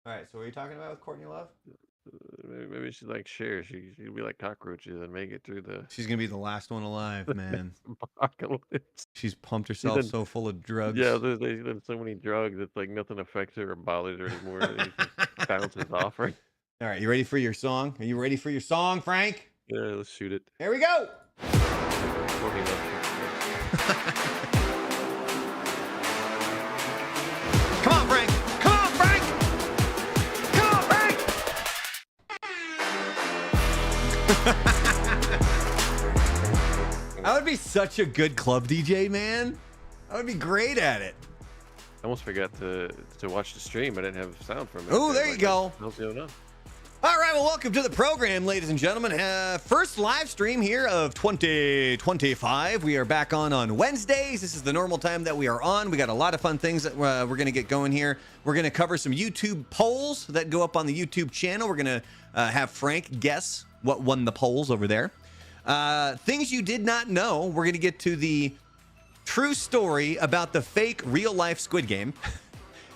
All right, so what are you talking about with Courtney Love? Maybe she'd like share. She'd be like cockroaches and make it through the She's gonna be the last one alive, man. apocalypse. She's pumped She's herself done, so full of yeah, drugs. there's done so many drugs. It's like nothing affects her or bothers her anymore. It just bounces off her. All right, you ready for your song? Are you ready for your song, Frank? Yeah, let's shoot it. Here we go. Courtney Love shoots first. Come on, Frank. Come on, Frank. Come on, Frank. I would be such a good club DJ, man. I would be great at it. I almost forgot to watch the stream. I didn't have sound from it. Oh, there you go. How's it going on? All right, well, welcome to the program, ladies and gentlemen. First live stream here of 2025. We are back on Wednesdays. This is the normal time that we are on. We got a lot of fun things that we're going to get going here. We're going to cover some YouTube polls that go up on the YouTube channel. We're going to have Frank guess what won the polls over there. Things you did not know. We're going to get to the true story about the fake real-life Squid Game.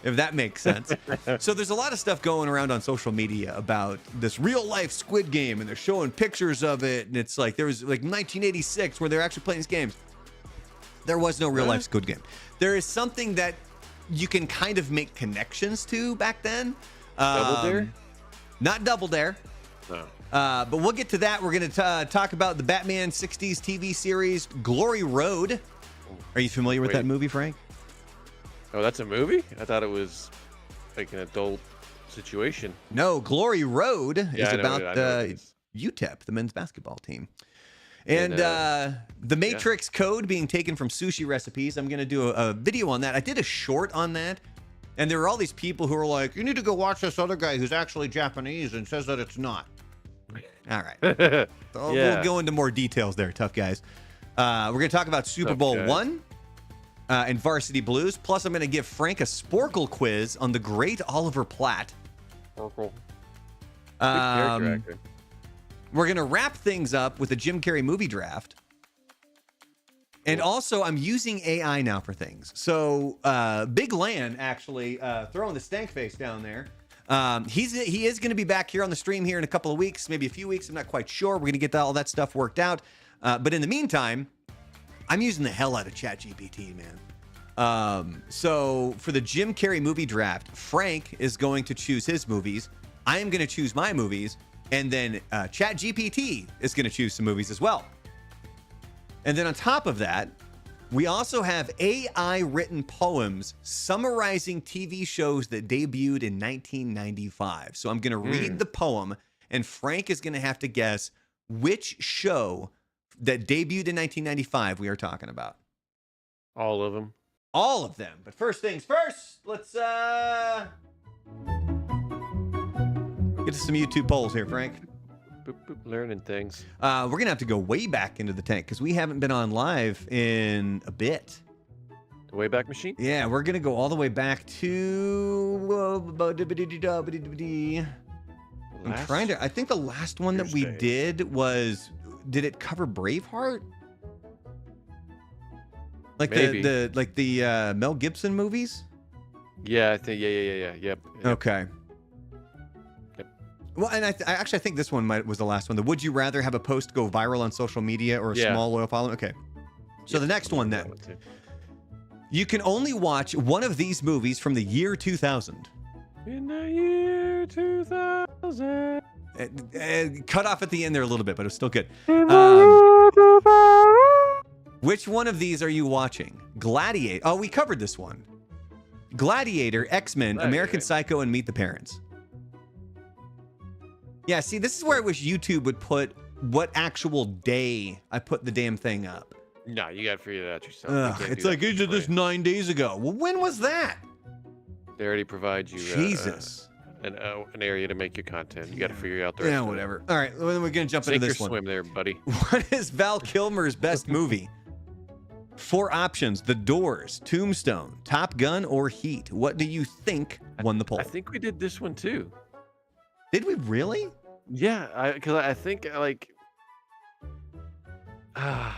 If that makes sense. So there's a lot of stuff going around on social media about this real life Squid Game, and they're showing pictures of it, and it's like there was like 1986 where they're actually playing this games. There was no real life Squid Game. There is something that you can kind of make connections to back then. Double Dare? Not Double Dare. No. But we'll get to that. We're going to talk about the Batman 60s TV series Glory Road. Are you familiar with that movie, Frank? Oh, that's a movie? I thought it was like an adult situation. No, Glory Road is about UTEP, the men's basketball team. And the Matrix code being taken from sushi recipes. I'm going to do a video on that. I did a short on that. And there were all these people who were like, you need to go watch this other guy who's actually Japanese and says that it's not. All right. So we'll go into more details there, tough guys. We're going to talk about Super Bowl I. And Varsity Blues. Plus, I'm going to give Frank a Sporcle quiz on the great Oliver Platt. Sporcle. We're going to wrap things up with a Jim Carrey movie draft. And also, I'm using AI now for things. So, Big Lan, actually, throwing the stank face down there. He is going to be back here on the stream here in a couple of weeks, maybe a few weeks. I'm not quite sure. We're going to get all that stuff worked out. But in the meantime, I'm using the hell out of ChatGPT, man. So for the Jim Carrey movie draft, Frank is going to choose his movies. I am going to choose my movies. And then ChatGPT is going to choose some movies as well. And then on top of that, we also have AI-written poems summarizing TV shows that debuted in 1995. So I'm going to read the poem, and Frank is going to have to guess which show that debuted in 1995 we are talking about. All of them. All of them. But first things first, let's get to some YouTube polls here, Frank. Boop, boop, learning things. We're going to have to go way back into the tank because we haven't been on live in a bit. The Wayback Machine? Yeah, we're going to go all the way back to... I'm trying to... I think the last one that we did was... Did it cover Braveheart? Like the Mel Gibson movies? Yeah, I think yep. Okay. Yep. Well, and I actually think this one was the last one. The Would You Rather have a post go viral on social media or a small loyal following? Okay. So the next one then. You can only watch one of these movies from the year 2000. In the year 2000. Cut off at the end there a little bit, but it was still good. Which one of these are you watching? Gladiator. Oh, we covered this one. Gladiator, X-Men, American Psycho, and Meet the Parents. Yeah, see, this is where I wish YouTube would put what actual day I put the damn thing up. No, you got to figure that out yourself. It's like, you did this 9 days ago. Well, when was that? They already provide you Jesus. An area to make your content. You got to figure out the rest. Yeah, whatever. All right, well, then we're going to jump into this one. Swim there, buddy. What is Val Kilmer's best movie? 4 options: The Doors, Tombstone, Top Gun, or Heat. What do you think won the poll? I think we did this one too. Did we really? Yeah, because I think like I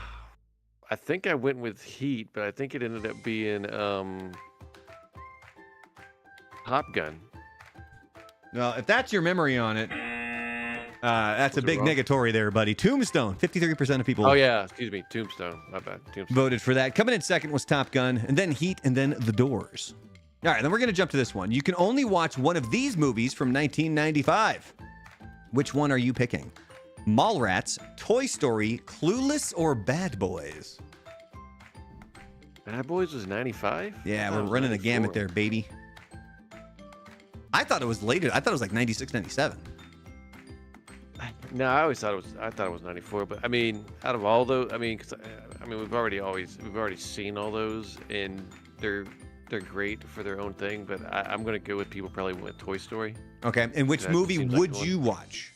think I went with Heat, but I think it ended up being Top Gun. Well, if that's your memory on it, that's a big negatory there, buddy. Tombstone, 53% of people. Oh, yeah. Excuse me. Tombstone. My bad. Tombstone. Voted for that. Coming in second was Top Gun, and then Heat, and then The Doors. All right, then we're going to jump to this one. You can only watch one of these movies from 1995. Which one are you picking? Mallrats, Toy Story, Clueless, or Bad Boys? Bad Boys was 95? Yeah, we're running the gamut there, baby. I thought it was later. I thought it was like 96, 97. No, I always thought it was 94. But I mean, out of all those, cause we've already seen all those, and they're great for their own thing. But I'm gonna go with people probably went Toy Story. Okay, and which movie would you watch?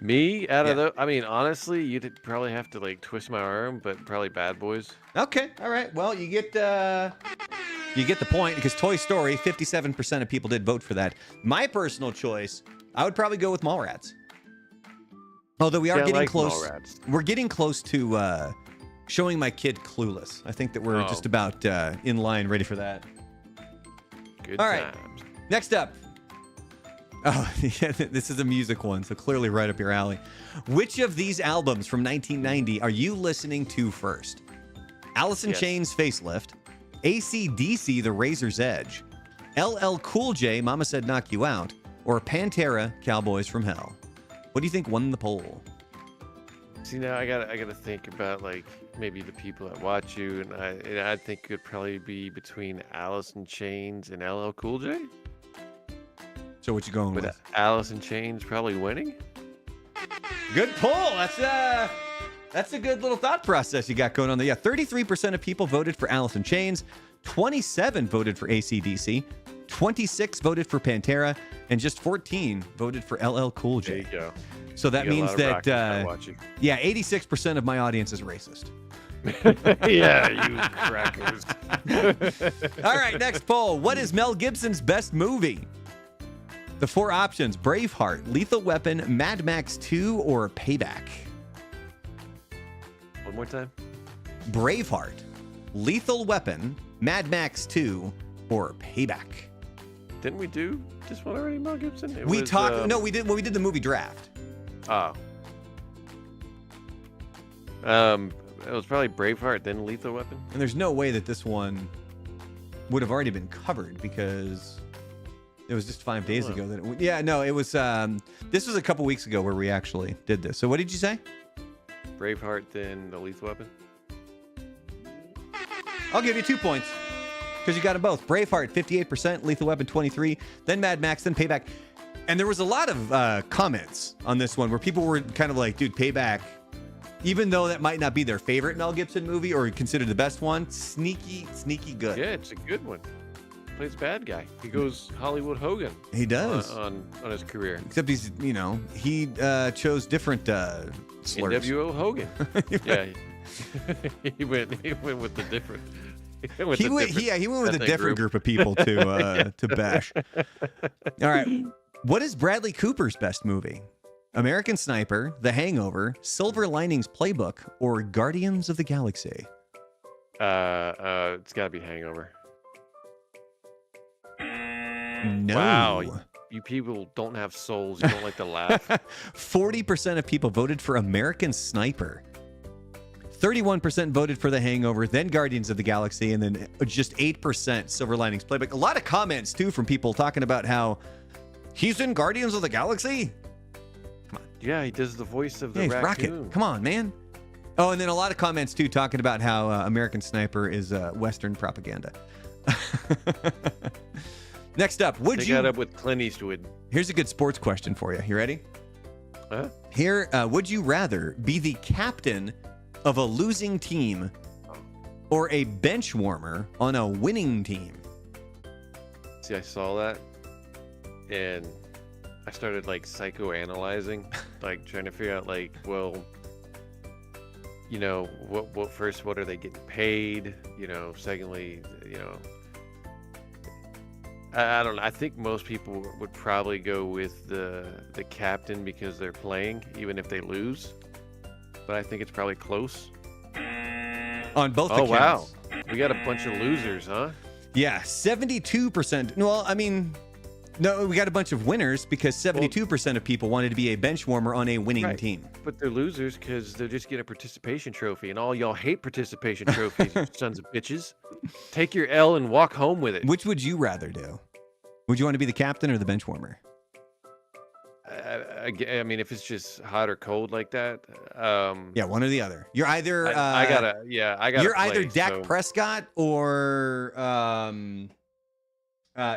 Me out of honestly, you'd probably have to like twist my arm, but probably Bad Boys. Okay, all right. Well, you get the point because Toy Story, 57% of people did vote for that. My personal choice, I would probably go with Mallrats. Although we are getting close. Mallrats. We're getting close to showing my kid Clueless. I think that we're just about in line, ready for that. Good all right. times. Next up. Oh, yeah, this is a music one, so clearly right up your alley. Which of these albums from 1990 are you listening to first? Alice in Chains' Facelift, AC/DC, The Razor's Edge, LL Cool J, Mama Said Knock You Out, or Pantera, Cowboys from Hell? What do you think won the poll? See, now I gotta think about like maybe the people that watch you, and I think it could probably be between Alice in Chains and LL Cool J. So what you going with? Alice in Chains probably winning. Good poll. That's a good little thought process you got going on there. Yeah, 33% of people voted for Alice in Chains, 27 voted for AC/DC, 26 voted for Pantera, and just 14 voted for LL Cool J. There you go. So that means that 86% of my audience is racist. Yeah, you crackers. All right, next poll. What is Mel Gibson's best movie? The four options: Braveheart, Lethal Weapon, Mad Max 2, or Payback. One more time. Braveheart, Lethal Weapon, Mad Max 2, or Payback. Didn't we do this one already, Mel Gibson? No, we did. Well, we did the movie draft. Oh. It was probably Braveheart, then Lethal Weapon. And there's no way that this one would have already been covered because it was just 5 days ago. It was. This was a couple weeks ago where we actually did this. So what did you say? Braveheart, then the Lethal Weapon. I'll give you 2 points because you got them both. Braveheart, 58%, Lethal Weapon, 23%, then Mad Max, then Payback. And there was a lot of comments on this one where people were kind of like, dude, Payback, even though that might not be their favorite Mel Gibson movie or considered the best one, sneaky good. Yeah, it's a good one. Plays bad guy. He goes Hollywood Hogan. He does on his career. Except he's, he chose different slurs. NWO Hogan. Yeah, he went with the different. He went with a different group of people to bash. All right, what is Bradley Cooper's best movie? American Sniper, The Hangover, Silver Linings Playbook, or Guardians of the Galaxy? It's got to be Hangover. No. Wow, you people don't have souls. You don't like to laugh. 40% of people voted for American Sniper. 31% voted for The Hangover, then Guardians of the Galaxy, and then just 8% Silver Linings Playbook. A lot of comments, too, from people talking about how he's in Guardians of the Galaxy. Come on. Yeah, he does the voice of the raccoon. Rocket. Come on, man. Oh, and then a lot of comments, too, talking about how American Sniper is Western propaganda. Next up, they got up with Clint Eastwood. Here's a good sports question for you. You ready? Huh? Here, would you rather be the captain of a losing team or a bench warmer on a winning team? See, I saw that, and I started like psychoanalyzing, like trying to figure out like, well, what first, what are they getting paid? Secondly, I don't know. I think most people would probably go with the captain because they're playing, even if they lose. But I think it's probably close. On both accounts. Wow. We got a bunch of losers, huh? Yeah, 72%. Well, I mean, No, we got a bunch of winners because 72% of people wanted to be a bench warmer on a winning team. But they're losers because they're just getting a participation trophy, and all y'all hate participation trophies, you sons of bitches. Take your L and walk home with it. Which would you rather do? Would you want to be the captain or the bench warmer? I mean, if it's just hot or cold like that, yeah, one or the other. You're either I gotta. You're play, either Dak Prescott or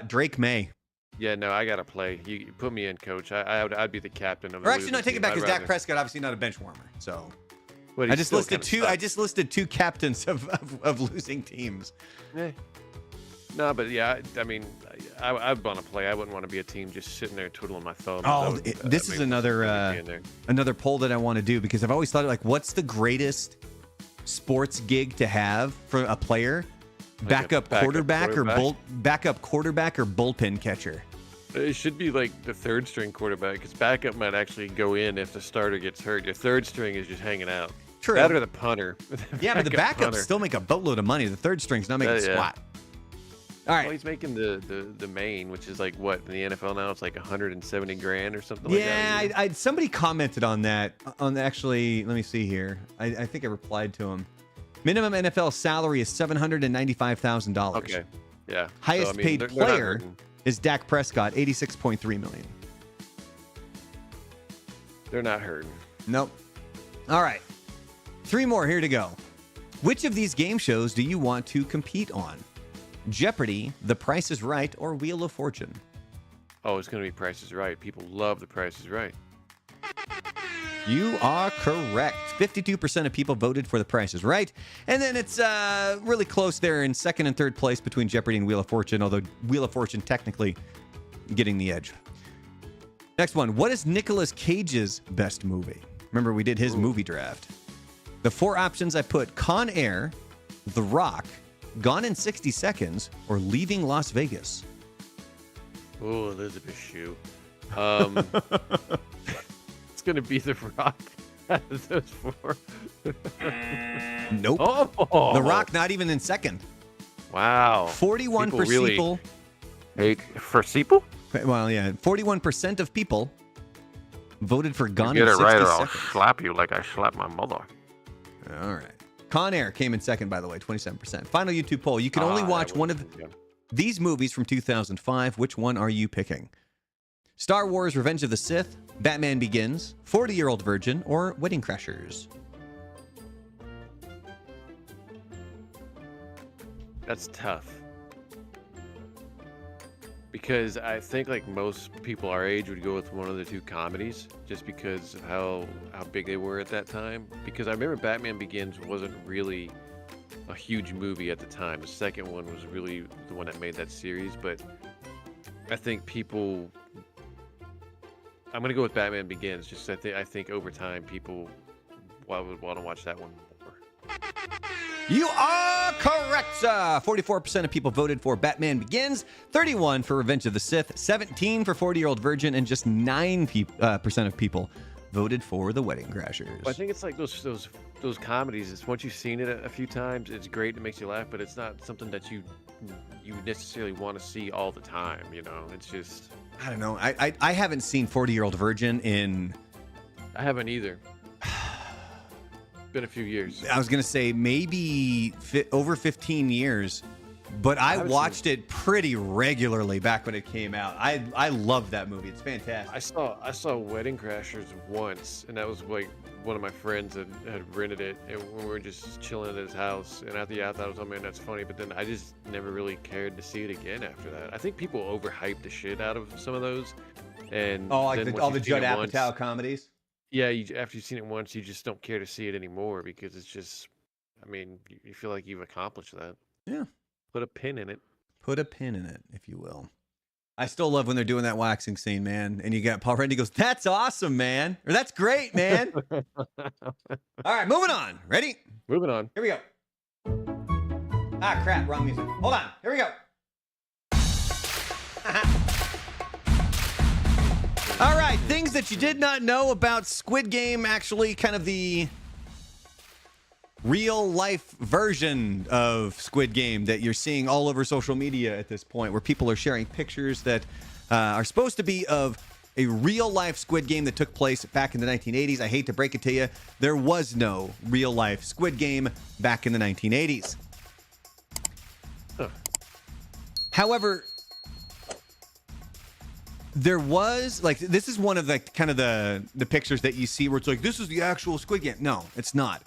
Drake May. Yeah, no, I gotta play. You put me in, coach. I'd be the captain of. Or actually, no, take it back. Because Dak Prescott obviously not a bench warmer. So I just listed two. I just listed two captains of losing teams. No, but yeah, I mean, I'd want to play. I wouldn't want to be a team just sitting there twiddling my thumbs. This is another poll that I want to do because I've always thought like, what's the greatest sports gig to have for a player? Like backup quarterback or bullpen catcher. It should be like the third string quarterback because backup might actually go in if the starter gets hurt. Your third string is just hanging out. True. That or the punter. Yeah, but the backups still make a boatload of money. The third string's not making squat. All right. Well, he's making the main, which is like what in the NFL now? It's like 170 grand or something like that. Yeah, somebody commented on that. Actually, let me see here. I think I replied to him. Minimum NFL salary is $795,000. Okay. Yeah. Highest paid player is Dak Prescott, $86.3 million. They're not hurting. Nope. All right. 3 more here to go. Which of these game shows do you want to compete on? Jeopardy, The Price is Right, or Wheel of Fortune? Oh, it's going to be Price is Right. People love The Price is Right. You are correct. 52% of people voted for The Price is Right. And then it's really close there in second and third place between Jeopardy and Wheel of Fortune, although Wheel of Fortune technically getting the edge. Next one. What is Nicolas Cage's best movie? Remember, we did his movie draft. The 4 options I put: Con Air, The Rock, Gone in 60 Seconds, or Leaving Las Vegas. Oh, Elizabeth Shue. It's going to be The Rock out of those 4. Nope. Oh. The Rock not even in second. Wow. 41% people. Hate for Seeple? Well, yeah. 41% of people voted for Gone in 60 Get it right or I'll Seconds. slap you like I slapped my mother. All right. Con Air came in second, by the way, 27%. Final YouTube poll. You can only watch one of these movies from 2005. Which one are you picking? Star Wars Revenge of the Sith, Batman Begins, 40-Year-Old Virgin, or Wedding Crashers? That's tough. Because I think like most people our age would go with one of the 2 comedies just because of how big they were at that time. Because I remember Batman Begins wasn't really a huge movie at the time. The second one was really the one that made that series. But I think people... I'm going to go with Batman Begins. Just I think over time people would want to watch that one more. You are correct. 44% of people voted for Batman Begins, 31% for Revenge of the Sith, 17% for 40-Year-Old Virgin, and just 9% of people voted for The Wedding Crashers. Well, I think it's like those comedies. It's once you've seen it a few times, it's great. It makes you laugh, but it's not something that you necessarily want to see all the time. You know, it's just. I don't know. I haven't seen 40-Year-Old Virgin in. I haven't either. Been a few years. I was gonna say maybe over 15 years, but I watched it pretty regularly back when it came out. I love that movie. It's fantastic. I saw Wedding Crashers once, and that was like one of my friends had rented it, and we were just chilling at his house. And after I thought it was, oh man, that's funny. But then I just never really cared to see it again after that. I think people overhype the shit out of some of those. And all the Judd Apatow comedies. Yeah, after you've seen it once, you just don't care to see it anymore because it's just, I mean, you feel like you've accomplished that. Yeah. Put a pin in it. Put a pin in it, if you will. I still love when they're doing that waxing scene, man. And you got Paul Rudd, he goes, "That's awesome, man." Or "That's great, man." All right, moving on. Ready? Moving on. Here we go. Ah, crap. Wrong music. Hold on. Here we go. All right, things that you did not know about Squid Game, actually kind of the real-life version of Squid Game that you're seeing all over social media at this point, where people are sharing pictures that are supposed to be of a real-life Squid Game that took place back in the 1980s. I hate to break it to you, there was no real-life Squid Game back in the 1980s. However, there was, like, this is one of the kind of the pictures that you see where it's like, this is the actual Squid Game. No, it's not.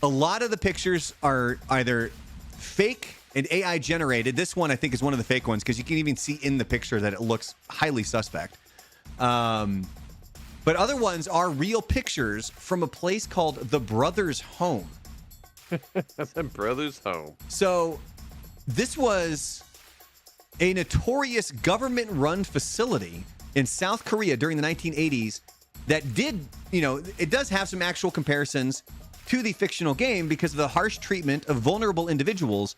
A lot of the pictures are either fake and AI generated. This one, I think, is one of the fake ones because you can even see in the picture that it looks highly suspect. But other ones are real pictures from a place called the Brothers Home. The Brothers Home. So this was a notorious government-run facility in South Korea during the 1980s that did, it does have some actual comparisons to the fictional game because of the harsh treatment of vulnerable individuals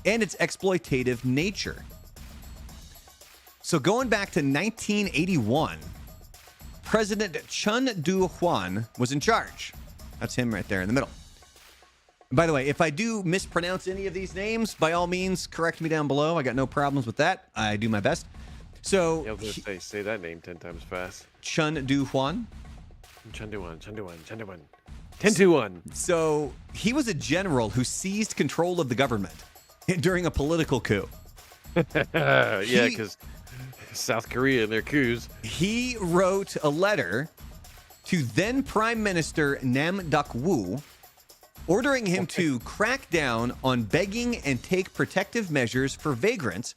and its exploitative nature. So going back to 1981, President Chun Do-hwan was in charge. That's him right there in the middle. By the way, if I do mispronounce any of these names, by all means, correct me down below. I got no problems with that. I do my best. So, I was going to say that name 10 times fast. Chun Do-hwan. Chun Do-hwan. 10-2-1. So, he was a general who seized control of the government during a political coup. Yeah, because South Korea and their coups. He wrote a letter to then Prime Minister Nam Duck-woo ordering him to crack down on begging and take protective measures for vagrants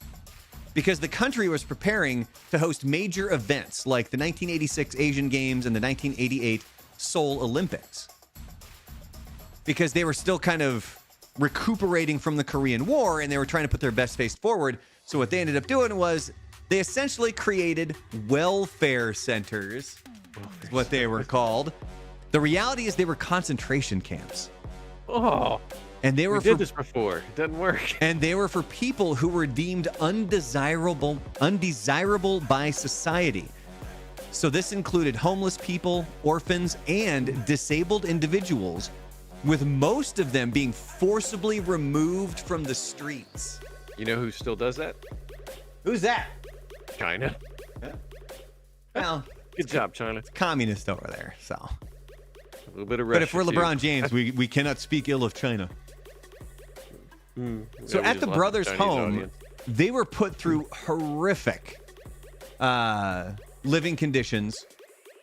because the country was preparing to host major events like the 1986 Asian Games and the 1988 Seoul Olympics. Because they were still kind of recuperating from the Korean War and they were trying to put their best face forward. So what they ended up doing was they essentially created welfare centers, is what they were called. The reality is they were concentration camps. Oh, and they were did this before. It doesn't work. And they were for people who were deemed undesirable by society. So this included homeless people, orphans, and disabled individuals, with most of them being forcibly removed from the streets. You know who still does that? Who's that? China. Yeah. Well, good job, China. It's communist over there, so. A little bit of Russia, but if we're LeBron James, we cannot speak ill of China. So at the Brothers' home, they were put through horrific living conditions.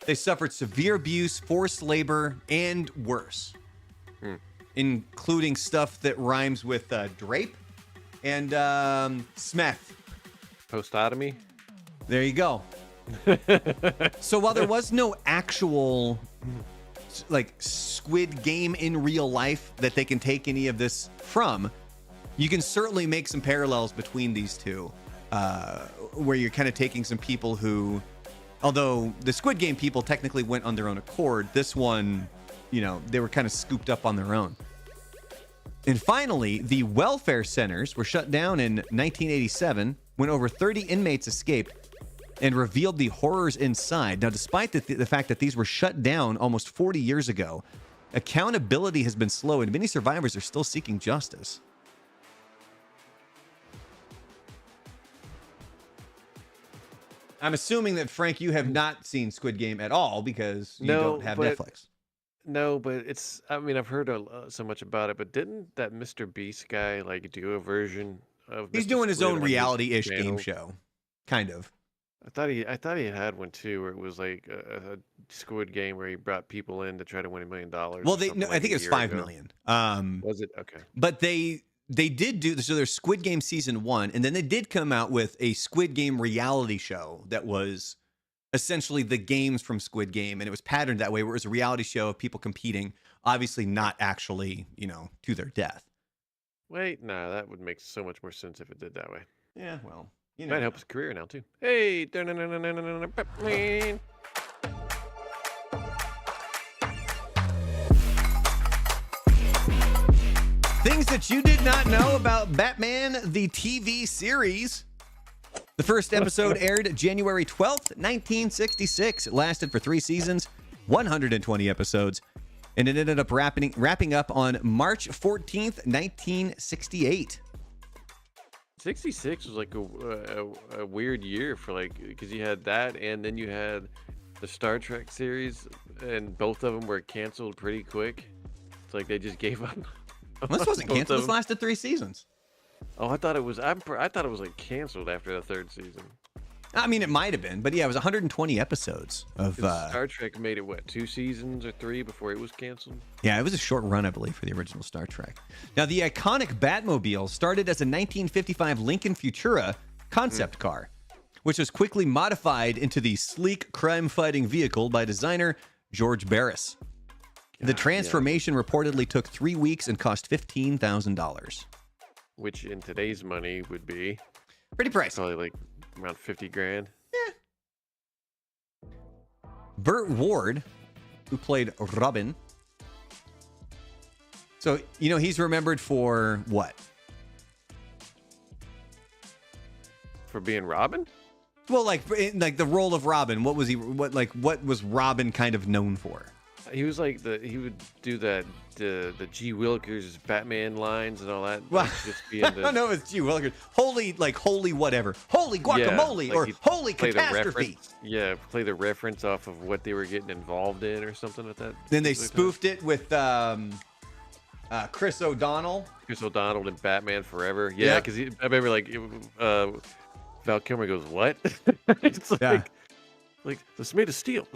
They suffered severe abuse, forced labor, and worse, including stuff that rhymes with drape and smeth. Postotomy? There you go. So while there was no actual like Squid Game in real life that they can take any of this from, you can certainly make some parallels between these two, where you're kind of taking some people who, although the Squid Game people technically went on their own accord, this one, they were kind of scooped up on their own. And finally, the welfare centers were shut down in 1987 when over 30 inmates escaped and revealed the horrors inside. Now, despite the fact that these were shut down almost 40 years ago, accountability has been slow and many survivors are still seeking justice. I'm assuming that, Frank, you have not seen Squid Game at all because you don't have Netflix. No, but I've heard so much about it, but didn't that Mr. Beast guy do a version of He's doing his own reality-ish game show, kind of. I thought he had one too, where it was like a Squid Game where he brought people in to try to win $1 million. Well, I think it was 5 million. Was it? Okay. But they did do so. There's Squid Game season 1, and then they did come out with a Squid Game reality show that was essentially the games from Squid Game, and it was patterned that way, where it was a reality show of people competing, obviously not actually, to their death. Wait, no, that would make so much more sense if it did that way. Yeah, well, might help his career now too. Hey, Batman. Things that you did not know about Batman, the TV series. The first episode aired January 12th, 1966. It lasted for 3 seasons, 120 episodes, and it ended up wrapping up on March 14th, 1968. '66 was like a weird year for like because you had that and then you had the Star Trek series and both of them were canceled pretty quick. It's like they just gave up. Well, this wasn't Both canceled. of This them. lasted 3 seasons. Oh, I thought it was. I thought it was like canceled after the third season. I mean, it might have been, but yeah, it was 120 episodes of. 'Cause Star Trek made it what 2 seasons or 3 before it was canceled. Yeah, it was a short run, I believe, for the original Star Trek. Now, the iconic Batmobile started as a 1955 Lincoln Futura concept car, which was quickly modified into the sleek crime-fighting vehicle by designer George Barris. The transformation reportedly took 3 weeks and cost $15,000. Which in today's money would be Pretty pricey. probably like around 50 grand. Burt Ward, who played Robin. So, he's remembered for what? For being Robin? Well, like the role of Robin. What was he? What was Robin kind of known for? He was like he would do that the G. Willikers Batman lines and all that. Well, like, just being I don't know if it's G. Willikers. Holy whatever. Holy guacamole like or he'd holy play the catastrophe. play the reference off of what they were getting involved in or something like that. Then they Something like spoofed it with Chris O'Donnell. that. Chris O'Donnell and Batman Forever. Yeah. Yeah, because I remember like Val Kilmer goes, "What?" It's like it's made of steel.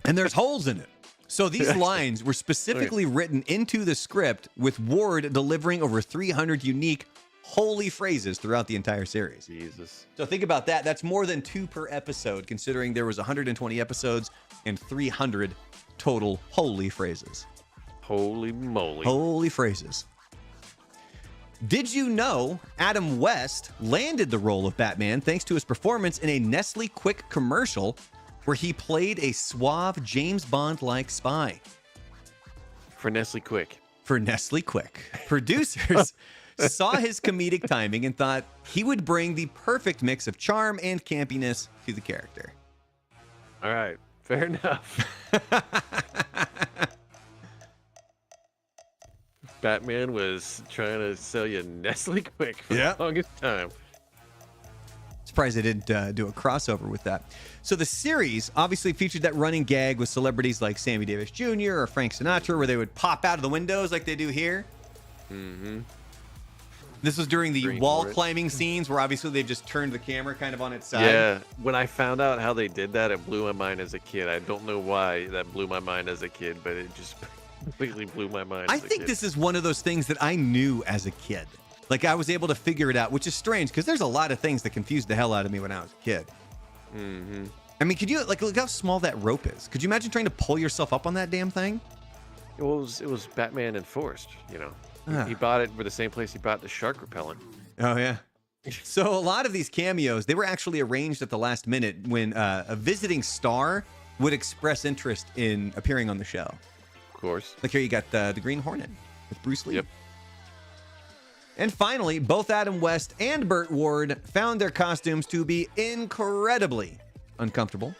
And there's holes in it. So these lines were specifically written into the script with Ward delivering over 300 unique holy phrases throughout the entire series. Jesus. So think about that. That's more than 2 per episode, considering there was 120 episodes and 300 total holy phrases. Holy moly. Holy phrases. Did you know Adam West landed the role of Batman thanks to his performance in a Nestle Quick commercial where he played a suave James Bond-like spy? For Nestle Quick. For Nestle Quick. Producers saw his comedic timing and thought he would bring the perfect mix of charm and campiness to the character. All right. Fair enough. Batman was trying to sell you Nestle Quick for the longest time. Surprised they didn't do a crossover with that. So the series obviously featured that running gag with celebrities like Sammy Davis Jr. or Frank Sinatra where they would pop out of the windows like they do here. Mm-hmm. This was during the Green wall Hornet. climbing scenes where obviously they've just turned the camera kind of on its side. Yeah. When I found out how they did that, it blew my mind as a kid. I don't know why that blew my mind as a kid, but it just completely blew my mind. I think this is one of those things that I knew as a kid. Like I was able to figure it out, which is strange because there's a lot of things that confused the hell out of me when I was a kid. Mm-hmm. I mean, could you look how small that rope is? Could you imagine trying to pull yourself up on that damn thing? It was Batman enforced, Ah. He bought it for the same place he bought the shark repellent. Oh yeah. So a lot of these cameos, they were actually arranged at the last minute when a visiting star would express interest in appearing on the show. Of course. Like here you got the Green Hornet with Bruce Lee. Yep. And finally, both Adam West and Burt Ward found their costumes to be incredibly uncomfortable.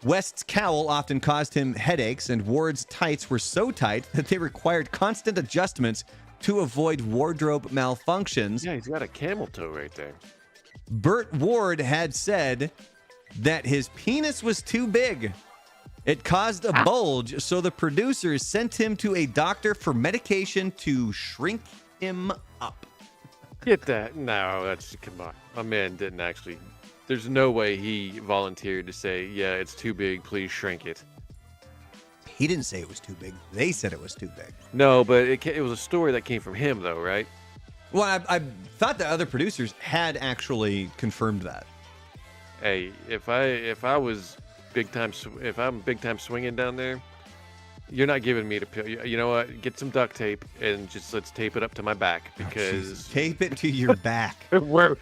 West's cowl often caused him headaches, and Ward's tights were so tight that they required constant adjustments to avoid wardrobe malfunctions. Yeah, he's got a camel toe right there. Burt Ward had said that his penis was too big. It caused a bulge, so the producers sent him to a doctor for medication to shrink him up. Get that? No, come on. My man didn't actually. There's no way he volunteered to say, yeah, it's too big, please shrink it. He didn't say it was too big. They said it was too big. No, but it was a story that came from him, though, right? Well, I thought the other producers had actually confirmed that. Hey, if I was if I'm big time swinging down there, you're not giving me the pill. You know what? Get some duct tape and just let's tape it up to my back because Tape it to your back. we're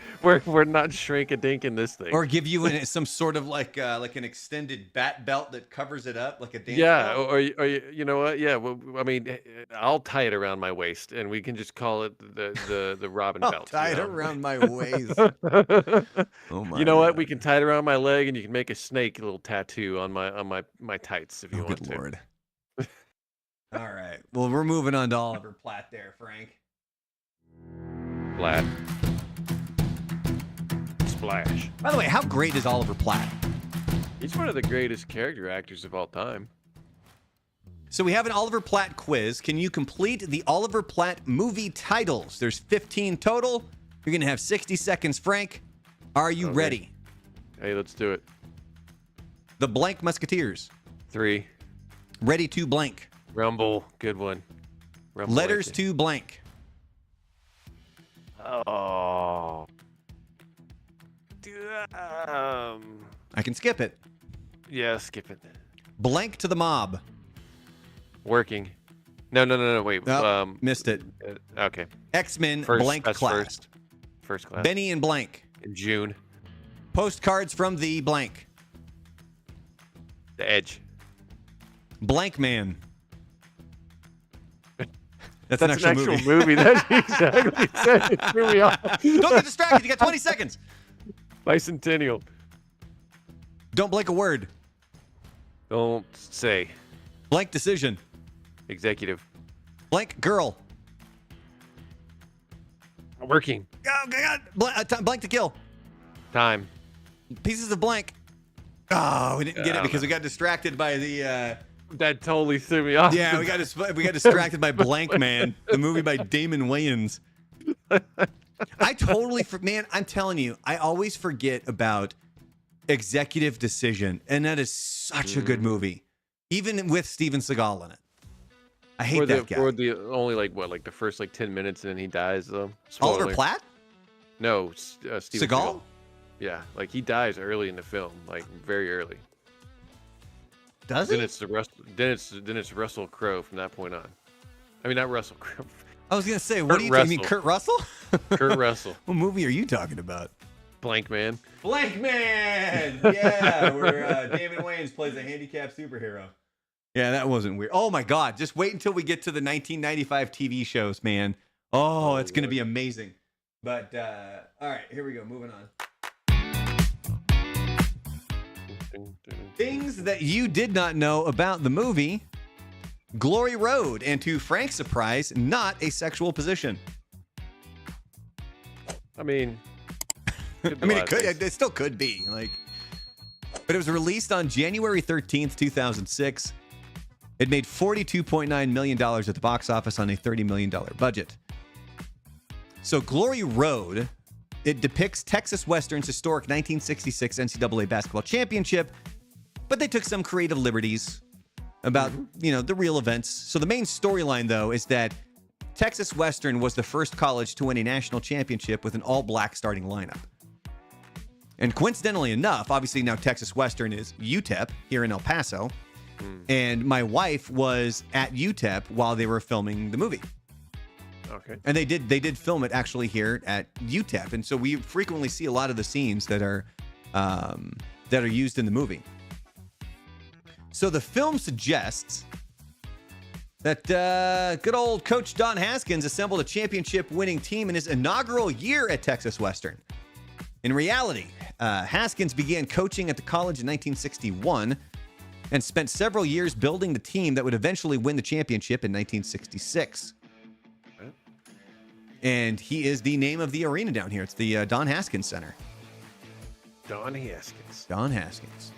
not shrink-a-dinking this thing. Or give you some sort of like an extended bat belt that covers it up like a dance yeah, belt. or you know what? Yeah, well, I mean, I'll tie it around my waist and we can just call it the Robin I'll belt. tie you it know? around my waist. Oh my You know what? God. We can tie it around my leg and you can make a snake little tattoo on my tights if you Oh, want good to. Lord. All right. Well, we're moving on to Oliver Platt there, Frank. Platt. Splash. By the way, how great is Oliver Platt? He's one of the greatest character actors of all time. So we have an Oliver Platt quiz. Can you complete the Oliver Platt movie titles? There's 15 total. You're going to have 60 seconds, Frank. Are you ready? Hey, let's do it. The Blank Musketeers. 3. Ready to blank. Rumble. Good one. Rumble Letters to blank. Oh. I can skip it. Yeah, skip it. Blank to the Mob. Working. No. Wait. Oh, missed it. Okay. X-Men First, blank that's class. First class. Benny and blank. In June. Postcards from the blank. The Edge. Blank Man. That's an actual movie. That's exactly said. It threw me off. Don't get distracted. You got 20 seconds. Bicentennial. Don't blank a word. Don't say. Blank decision. Executive. Blank girl. Working. Oh, God. Blank to kill. Time. Pieces of blank. Oh, we didn't get it because we got distracted by the. That totally threw me off. Yeah, we got distracted by Blank Man, the movie by Damon Wayans. I totally, man, I'm telling you, I always forget about Executive Decision, and that is such a good movie, even with Steven Seagal in it. I hate that guy. Or the only like the first 10 minutes and then he dies though. Oliver Platt? No, Steven Seagal? Yeah, he dies early in the film, very early. Does then he? It's Russell Crowe from that point on. I mean, not Russell Crowe. I was gonna say, what do you think? You mean Kurt Russell? Kurt Russell. What movie are you talking about? Blank Man. Blank Man. Yeah, where Damon Wayans plays a handicapped superhero. Yeah, that wasn't weird. Oh my God! Just wait until we get to the 1995 TV shows, man. Oh, it's gonna be amazing. But all right, here we go. Moving on. Things that you did not know about the movie Glory Road, and to Frank's surprise, not a sexual position. I mean, it still could be. But it was released on January 13th, 2006. It made $42.9 million at the box office on a $30 million budget. So Glory Road, it depicts Texas Western's historic 1966 NCAA basketball championship, but they took some creative liberties about, the real events. So the main storyline, though, is that Texas Western was the first college to win a national championship with an all-black starting lineup. And coincidentally enough, obviously now Texas Western is UTEP here in El Paso, and my wife was at UTEP while they were filming the movie. Okay. And they did film it actually here at UTEP, and so we frequently see a lot of the scenes that are used in the movie. So the film suggests that good old Coach Don Haskins assembled a championship-winning team in his inaugural year at Texas Western. In reality, Haskins began coaching at the college in 1961 and spent several years building the team that would eventually win the championship in 1966. And he is the name of the arena down here. It's the Don Haskins Center. Don Haskins. Don Haskins.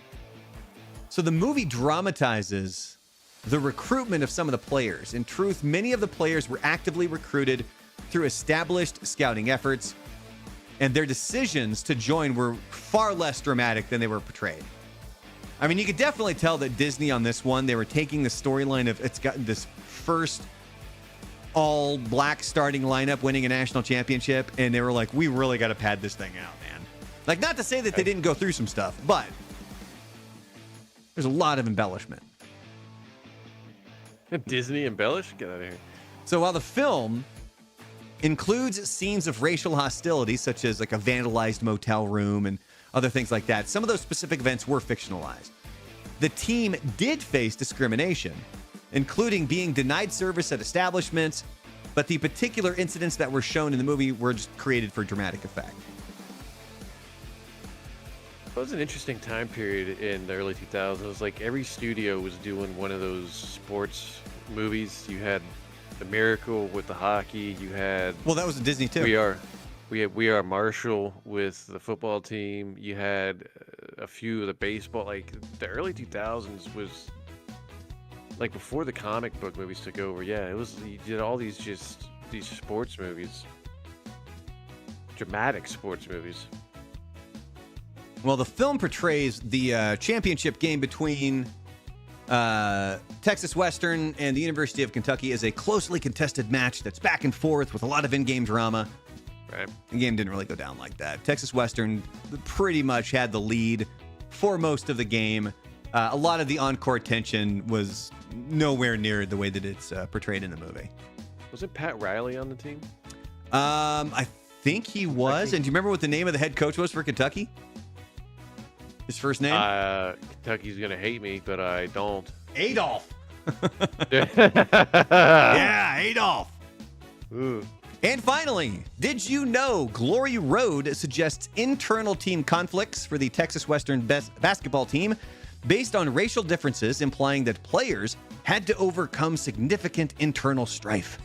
So the movie dramatizes the recruitment of some of the players. In truth, many of the players were actively recruited through established scouting efforts, and their decisions to join were far less dramatic than they were portrayed. I mean, you could definitely tell that Disney on this one, they were taking the storyline of it's got this first all-black starting lineup winning a national championship, and they were like, we really got to pad this thing out, man. Not to say that they didn't go through some stuff, but there's a lot of embellishment. Disney embellish? Get out of here. So while the film includes scenes of racial hostility, such as a vandalized motel room and other things like that, some of those specific events were fictionalized. The team did face discrimination, including being denied service at establishments, but the particular incidents that were shown in the movie were just created for dramatic effect. It was an interesting time period in the early 2000s. Every studio was doing one of those sports movies. You had the Miracle with the hockey. You had Well, that was Disney too. We are Marshall with the football team. You had a few of the baseball. Like the early 2000s was like before the comic book movies took over. Yeah, it was. You did all these sports movies, dramatic sports movies. Well, the film portrays the championship game between Texas Western and the University of Kentucky as a closely contested match that's back and forth with a lot of in-game drama. Right. The game didn't really go down like that. Texas Western pretty much had the lead for most of the game. A lot of the on-court tension was nowhere near the way that it's portrayed in the movie. Wasn't Pat Riley on the team? I think he was. And do you remember what the name of the head coach was for Kentucky? His first name? Kentucky's gonna hate me, but I don't. Adolf. Yeah, Adolf. Ooh. And finally, did you know Glory Road suggests internal team conflicts for the Texas Western basketball team based on racial differences, implying that players had to overcome significant internal strife.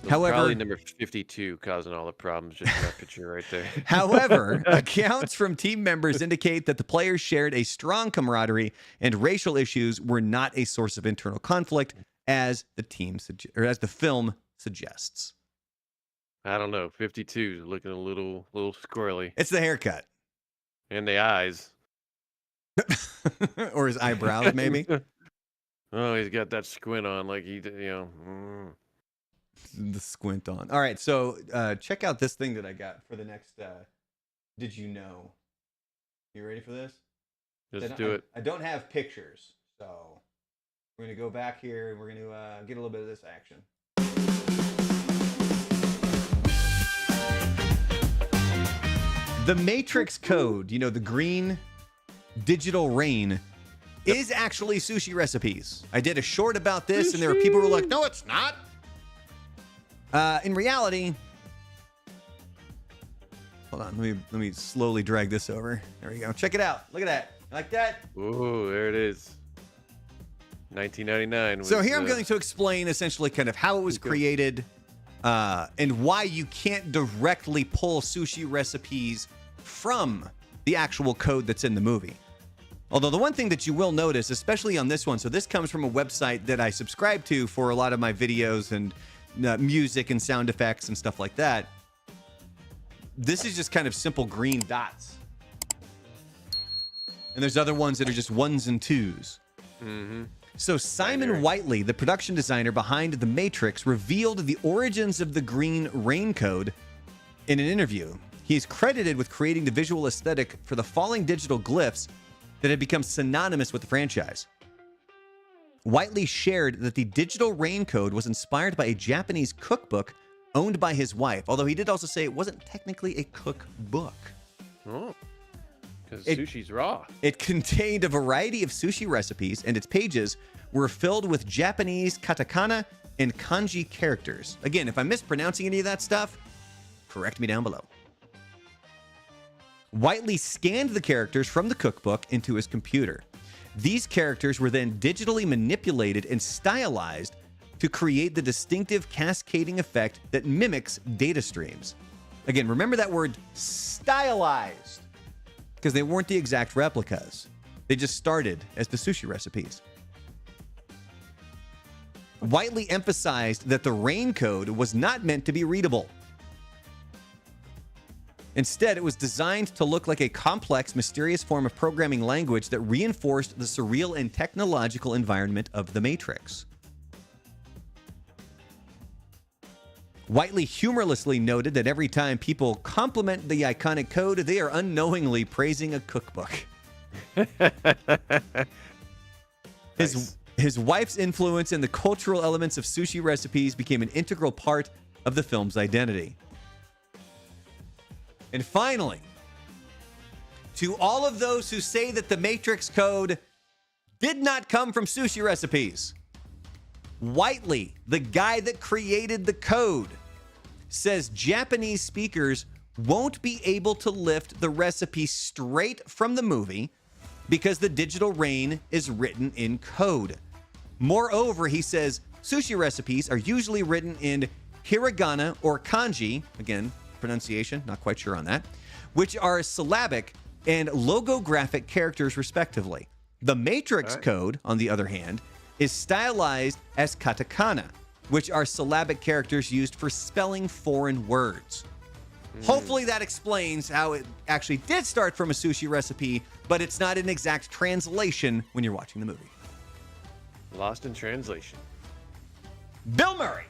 However, probably number 52 causing all the problems, just in that picture right there. However, accounts from team members indicate that the players shared a strong camaraderie and racial issues were not a source of internal conflict, as the film suggests. I don't know. 52 is looking a little squirrely. It's the haircut. And the eyes. Or his eyebrows, maybe. Oh, he's got that squint on, like The squint on. All right, so check out this thing that I got for the next Did You Know? You ready for this? Just do it. I don't have pictures, so we're going to go back here and we're going to get a little bit of this action. The Matrix code, the green digital rain, is actually sushi recipes. I did a short about this, and there were people who were like, no, it's not. In reality, hold on, let me slowly drag this over. There we go. Check it out. Look at that. Like that? Ooh, there it is. 1999. So here I'm going to explain essentially kind of how it was created and why you can't directly pull sushi recipes from the actual code that's in the movie. Although the one thing that you will notice, especially on this one, so this comes from a website that I subscribe to for a lot of my videos and music and sound effects and stuff like that. This is just kind of simple green dots. And there's other ones that are just ones and twos. Mm-hmm. So Simon Whiteley, the production designer behind The Matrix, revealed the origins of the green rain code in an interview. He is credited with creating the visual aesthetic for the falling digital glyphs that had become synonymous with the franchise. Whiteley shared that the digital rain code was inspired by a Japanese cookbook owned by his wife, although he did also say it wasn't technically a cookbook. Oh, because sushi's raw. It contained a variety of sushi recipes, and its pages were filled with Japanese katakana and kanji characters. Again, if I'm mispronouncing any of that stuff, correct me down below. Whiteley scanned the characters from the cookbook into his computer. These characters were then digitally manipulated and stylized to create the distinctive cascading effect that mimics data streams. Again, remember that word stylized, because they weren't the exact replicas. They just started as the sushi recipes. Whiteley emphasized that the rain code was not meant to be readable. Instead, it was designed to look like a complex, mysterious form of programming language that reinforced the surreal and technological environment of the Matrix. Whiteley humorlessly noted that every time people compliment the iconic code, they are unknowingly praising a cookbook. His wife's influence and the cultural elements of sushi recipes became an integral part of the film's identity. And finally, to all of those who say that the Matrix code did not come from sushi recipes, Whiteley, the guy that created the code, says Japanese speakers won't be able to lift the recipe straight from the movie because the digital rain is written in code. Moreover, he says Sushi recipes are usually written in hiragana or kanji, again, pronunciation, not quite sure on that, which are syllabic and logographic characters, respectively. The Matrix code, on the other hand, is stylized as katakana, which are syllabic characters used for spelling foreign words. Hopefully that explains how it actually did start from a sushi recipe, but it's not an exact translation when you're watching the movie. Lost in translation. Bill Murray.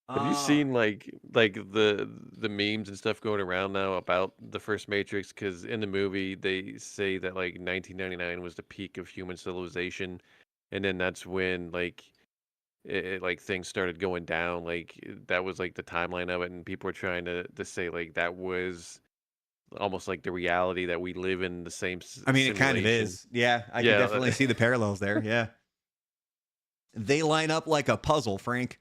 Have you seen like the memes and stuff going around now about the first Matrix? Because in the movie they say that like 1999 was the peak of human civilization, and then that's when like like things started going down. Like that was like the timeline of it, and people were trying to say like that was almost like the reality that we live in the same. I mean, it kind of is. Yeah, I can definitely see the parallels there. Yeah, they line up like a puzzle, Frank.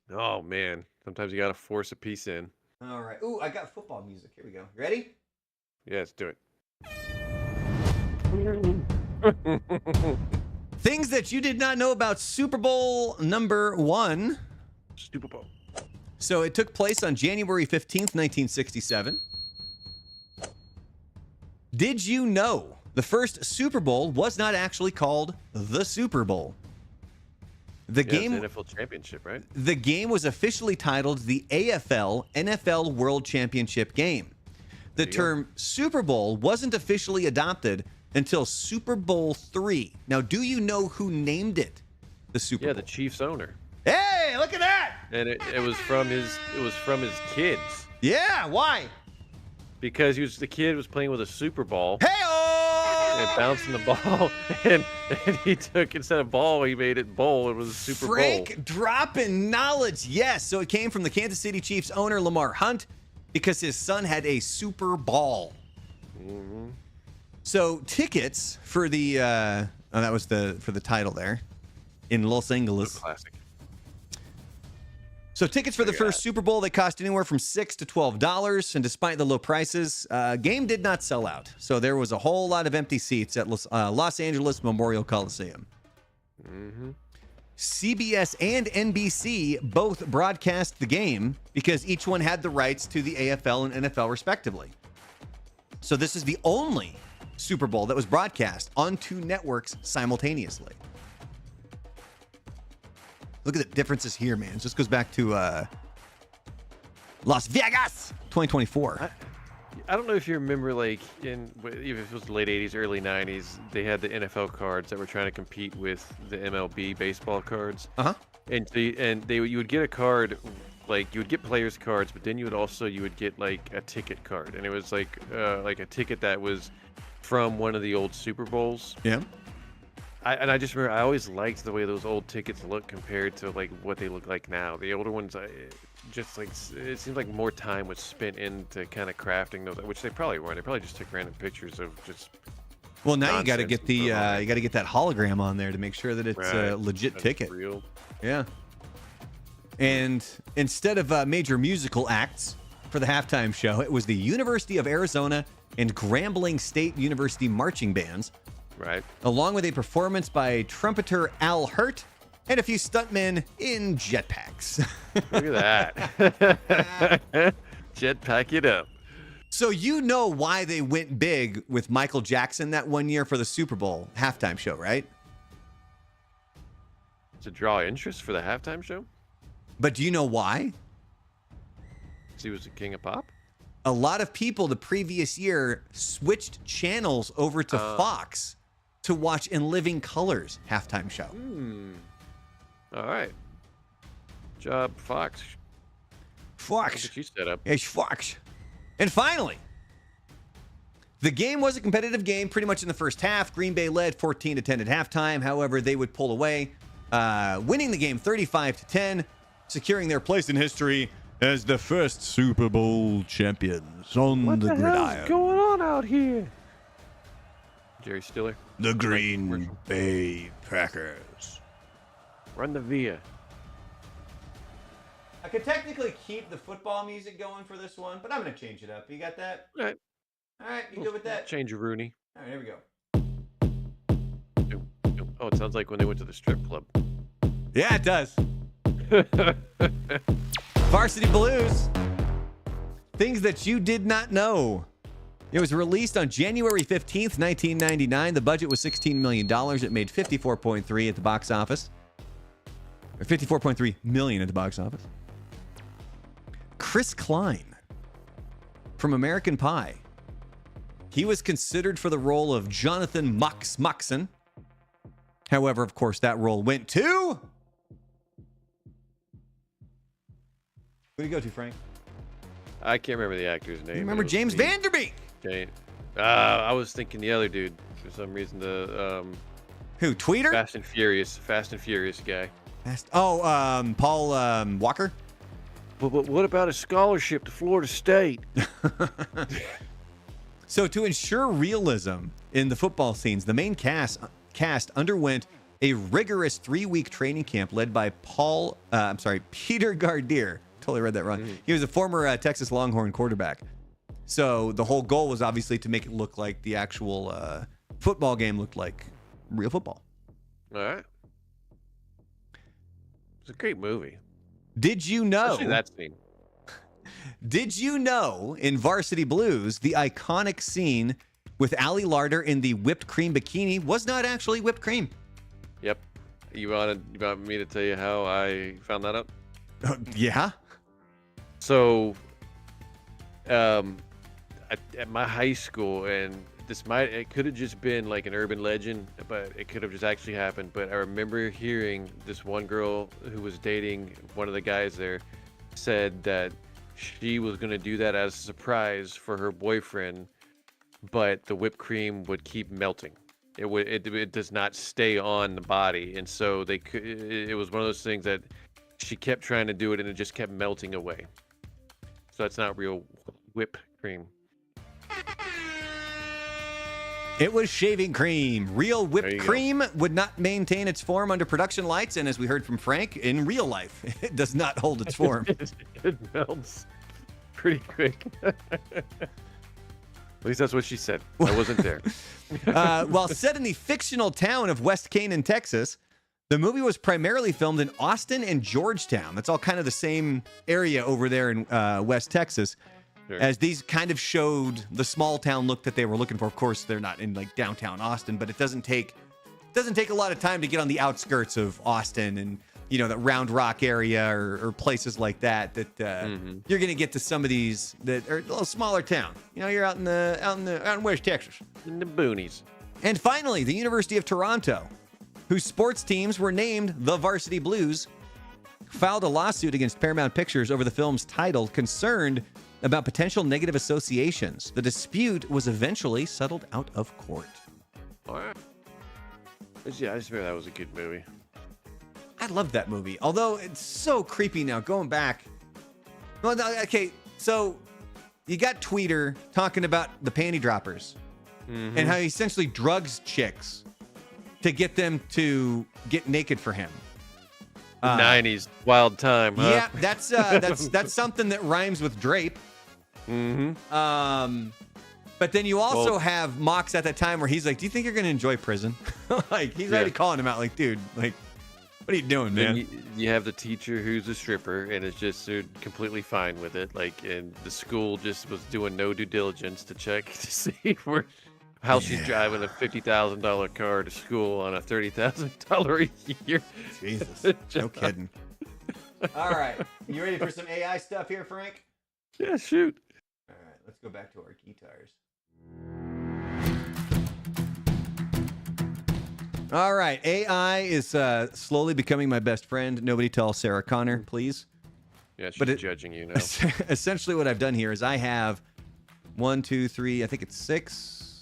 Oh man, sometimes you gotta force a piece in. All right. Ooh, I got football music. Here we go. You ready? Yeah, let's do it. Things that you did not know about Super Bowl number 1. Super Bowl. So it took place on January 15th, 1967. Did you know the first Super Bowl was not actually called the Super Bowl? The game, it's the NFL Championship, right? The game was officially titled the AFL NFL World Championship Game. The term Super Bowl wasn't officially adopted until Super Bowl III. Now, do you know who named it the Super Bowl? Yeah, the Chiefs owner. Hey, look at that! And it was from his kids. Yeah, why? Because the kid was playing with a Super Ball. Hey-oh! And bouncing the ball, and he took, instead of ball, he made it bowl. It was a Super Bowl. Frank dropping knowledge. Yes, so it came from the Kansas City Chiefs owner Lamar Hunt because his son had a Super Ball. Mm-hmm. So tickets for the that was for the title there in Los Angeles. Classic. So tickets for the first Super Bowl, they cost anywhere from $6 to $12, and despite the low prices, game did not sell out. So there was a whole lot of empty seats at Los Angeles Memorial Coliseum. Mm-hmm. CBS and NBC both broadcast the game because each one had the rights to the AFL and NFL respectively. So this is the only Super Bowl that was broadcast on two networks simultaneously. Look at the differences here, man. It just goes back to Las Vegas 2024. I don't know if you remember, like, even if it was the late 80s, early 90s, they had the NFL cards that were trying to compete with the MLB baseball cards. Uh-huh. And you would get a card, like, you would get players' cards, but then you would get, like, a ticket card. And it was, like a ticket that was from one of the old Super Bowls. Yeah. I just remember I always liked the way those old tickets look compared to like what they look like now. The older ones, just like it seems like more time was spent into kind of crafting those, which they probably weren't. They probably just took random pictures of just. Well, now you got to get the you got to get that hologram on there to make sure that it's a legit ticket. Real. Yeah. And instead of major musical acts for the halftime show, it was the University of Arizona and Grambling State University marching bands. Right. Along with a performance by trumpeter Al Hurt and a few stuntmen in jetpacks. Look at that. Jetpack it up. So you know why they went big with Michael Jackson that one year for the Super Bowl halftime show, right? To draw interest for the halftime show? But do you know why? Because he was the king of pop? A lot of people the previous year switched channels over to Fox to watch In Living Color's halftime show. All right. Job, Fox. Fox. What you set up. It's Fox. And finally, the game was a competitive game pretty much in the first half. Green Bay led 14-10 at halftime. However, they would pull away, winning the game 35-10, securing their place in history as the first Super Bowl champions on the gridiron. What the hell's going on out here? Jerry Stiller. The Green Bay Packers. Run the Via. I could technically keep the football music going for this one, but I'm going to change it up. You got that? All right. All right, you good with that? Change of Rooney. All right, here we go. Oh, it sounds like when they went to the strip club. Yeah, it does. Varsity Blues. Things that you did not know. It was released on January 15th, 1999. The budget was $16 million. It made 54.3 at the box office. Or 54.3 million at the box office. Chris Klein from American Pie. He was considered for the role of Jonathan Moxon. However, of course, that role went to... Who do you go to, Frank? I can't remember the actor's name. You remember James Vanderbeek? I was thinking the other dude for some reason. The who? Tweeter? Fast and Furious guy. Paul Walker. But what about a scholarship to Florida State? So to ensure realism in the football scenes, the main cast underwent a rigorous 3-week training camp led by Peter Gardier. Totally read that wrong. Mm-hmm. He was a former Texas Longhorn quarterback. So the whole goal was obviously to make it look like the actual football game looked like real football. All right. It's a great movie. Did you know? Especially that scene. Did you know in Varsity Blues, the iconic scene with Ali Larder in the whipped cream bikini was not actually whipped cream? Yep. You want me to tell you how I found that out? Yeah. So, at my high school, and it could have just been like an urban legend, but it could have just actually happened. But I remember hearing this one girl who was dating one of the guys there said that she was going to do that as a surprise for her boyfriend, but the whipped cream would keep melting. It does not stay on the body, and so it was one of those things that she kept trying to do it and it just kept melting away. So that's not real whipped cream. It was shaving cream. Real whipped cream would not maintain its form under production lights, and as we heard from Frank, in real life, it does not hold its form. It melts pretty quick. At least that's what she said. I wasn't there. While set in the fictional town of West Canaan, Texas, the movie was primarily filmed in Austin and Georgetown. That's all kind of the same area over there in West Texas. Sure. As these kind of showed the small town look that they were looking for. Of course, they're not in like downtown Austin, but it doesn't take a lot of time to get on the outskirts of Austin and that Round Rock area or places like that. You're going to get to some of these that are a little smaller town. You're out in West Texas, in the boonies. And finally, the University of Toronto, whose sports teams were named the Varsity Blues, filed a lawsuit against Paramount Pictures over the film's title, concerned about potential negative associations. The dispute was eventually settled out of court. All right. Yeah, I just remember that was a good movie. I love that movie, although it's so creepy now, going back. Well, okay, so you got Tweeter talking about the panty droppers and how he essentially drugs chicks to get them to get naked for him. 90s wild time, huh? Yeah, that's something that rhymes with drape. But then you also have Mox at that time where he's like, "Do you think you're gonna enjoy prison?" Like he's already calling him out, like, "Dude, like, what are you doing, man?" You have the teacher who's a stripper and is just completely fine with it. Like, and the school just was doing no due diligence to check to see how she's driving a $50,000 car to school on a $30,000 a year. Jesus, no kidding. All right, you ready for some AI stuff here, Frank? Yeah, shoot. All right, let's go back to our guitars. All right, AI is slowly becoming my best friend. Nobody tell Sarah Connor, please. Yeah, she's judging you now. Essentially what I've done here is I have 1, 2, 3, I think it's 6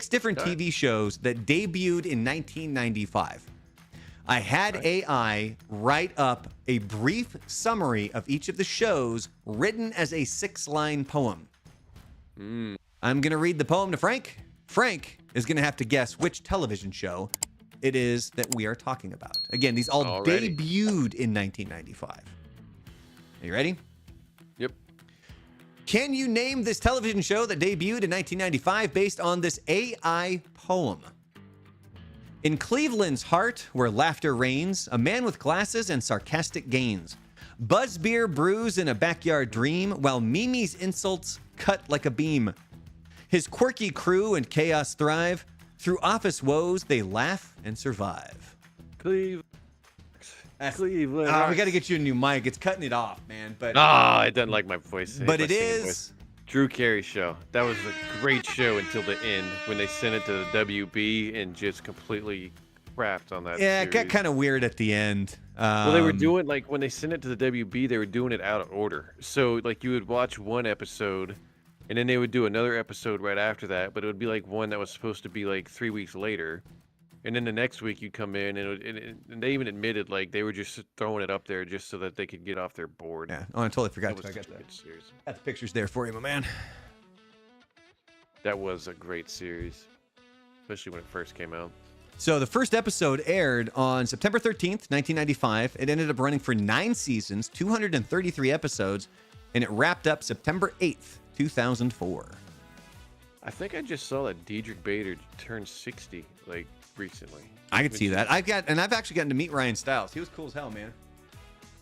different TV shows that debuted in 1995. I had AI write up a brief summary of each of the shows written as a 6-line poem. I'm going to read the poem to Frank. Frank is going to have to guess which television show it is that we are talking about. Again, these all debuted in 1995. Are you ready? Yep. Can you name this television show that debuted in 1995 based on this AI poem? In Cleveland's heart, where laughter reigns, a man with glasses and sarcastic gains. Buzz beer brews in a backyard dream, while Mimi's insults cut like a beam. His quirky crew and chaos thrive. Through office woes, they laugh and survive. Cleveland. Cleveland. We got to get you a new mic. It's cutting it off, man. But it doesn't like my voice. But it is. Voice. Drew Carey show. That was a great show until the end when they sent it to the WB and just completely crapped on that. Yeah, it got kind of weird at the end. Well, they were doing, like, when they sent it to the WB, they were doing it out of order. So, like, you would watch one episode, and then they would do another episode right after that, but it would be, like, one that was supposed to be, like, 3 weeks later. And then the next week you'd come in, and they even admitted, like, they were just throwing it up there just so that they could get off their board. Yeah. Oh, I totally forgot to. I got that series. Got the pictures there for you, my man. That was a great series, especially when it first came out. So the first episode aired on September 13th, 1995. It ended up running for 9 seasons, 233 episodes, and it wrapped up September 8th, 2004. I think I just saw that Diedrich Bader turned 60, like, recently. I could see that. I've actually gotten to meet Ryan Stiles. He was cool as hell, man.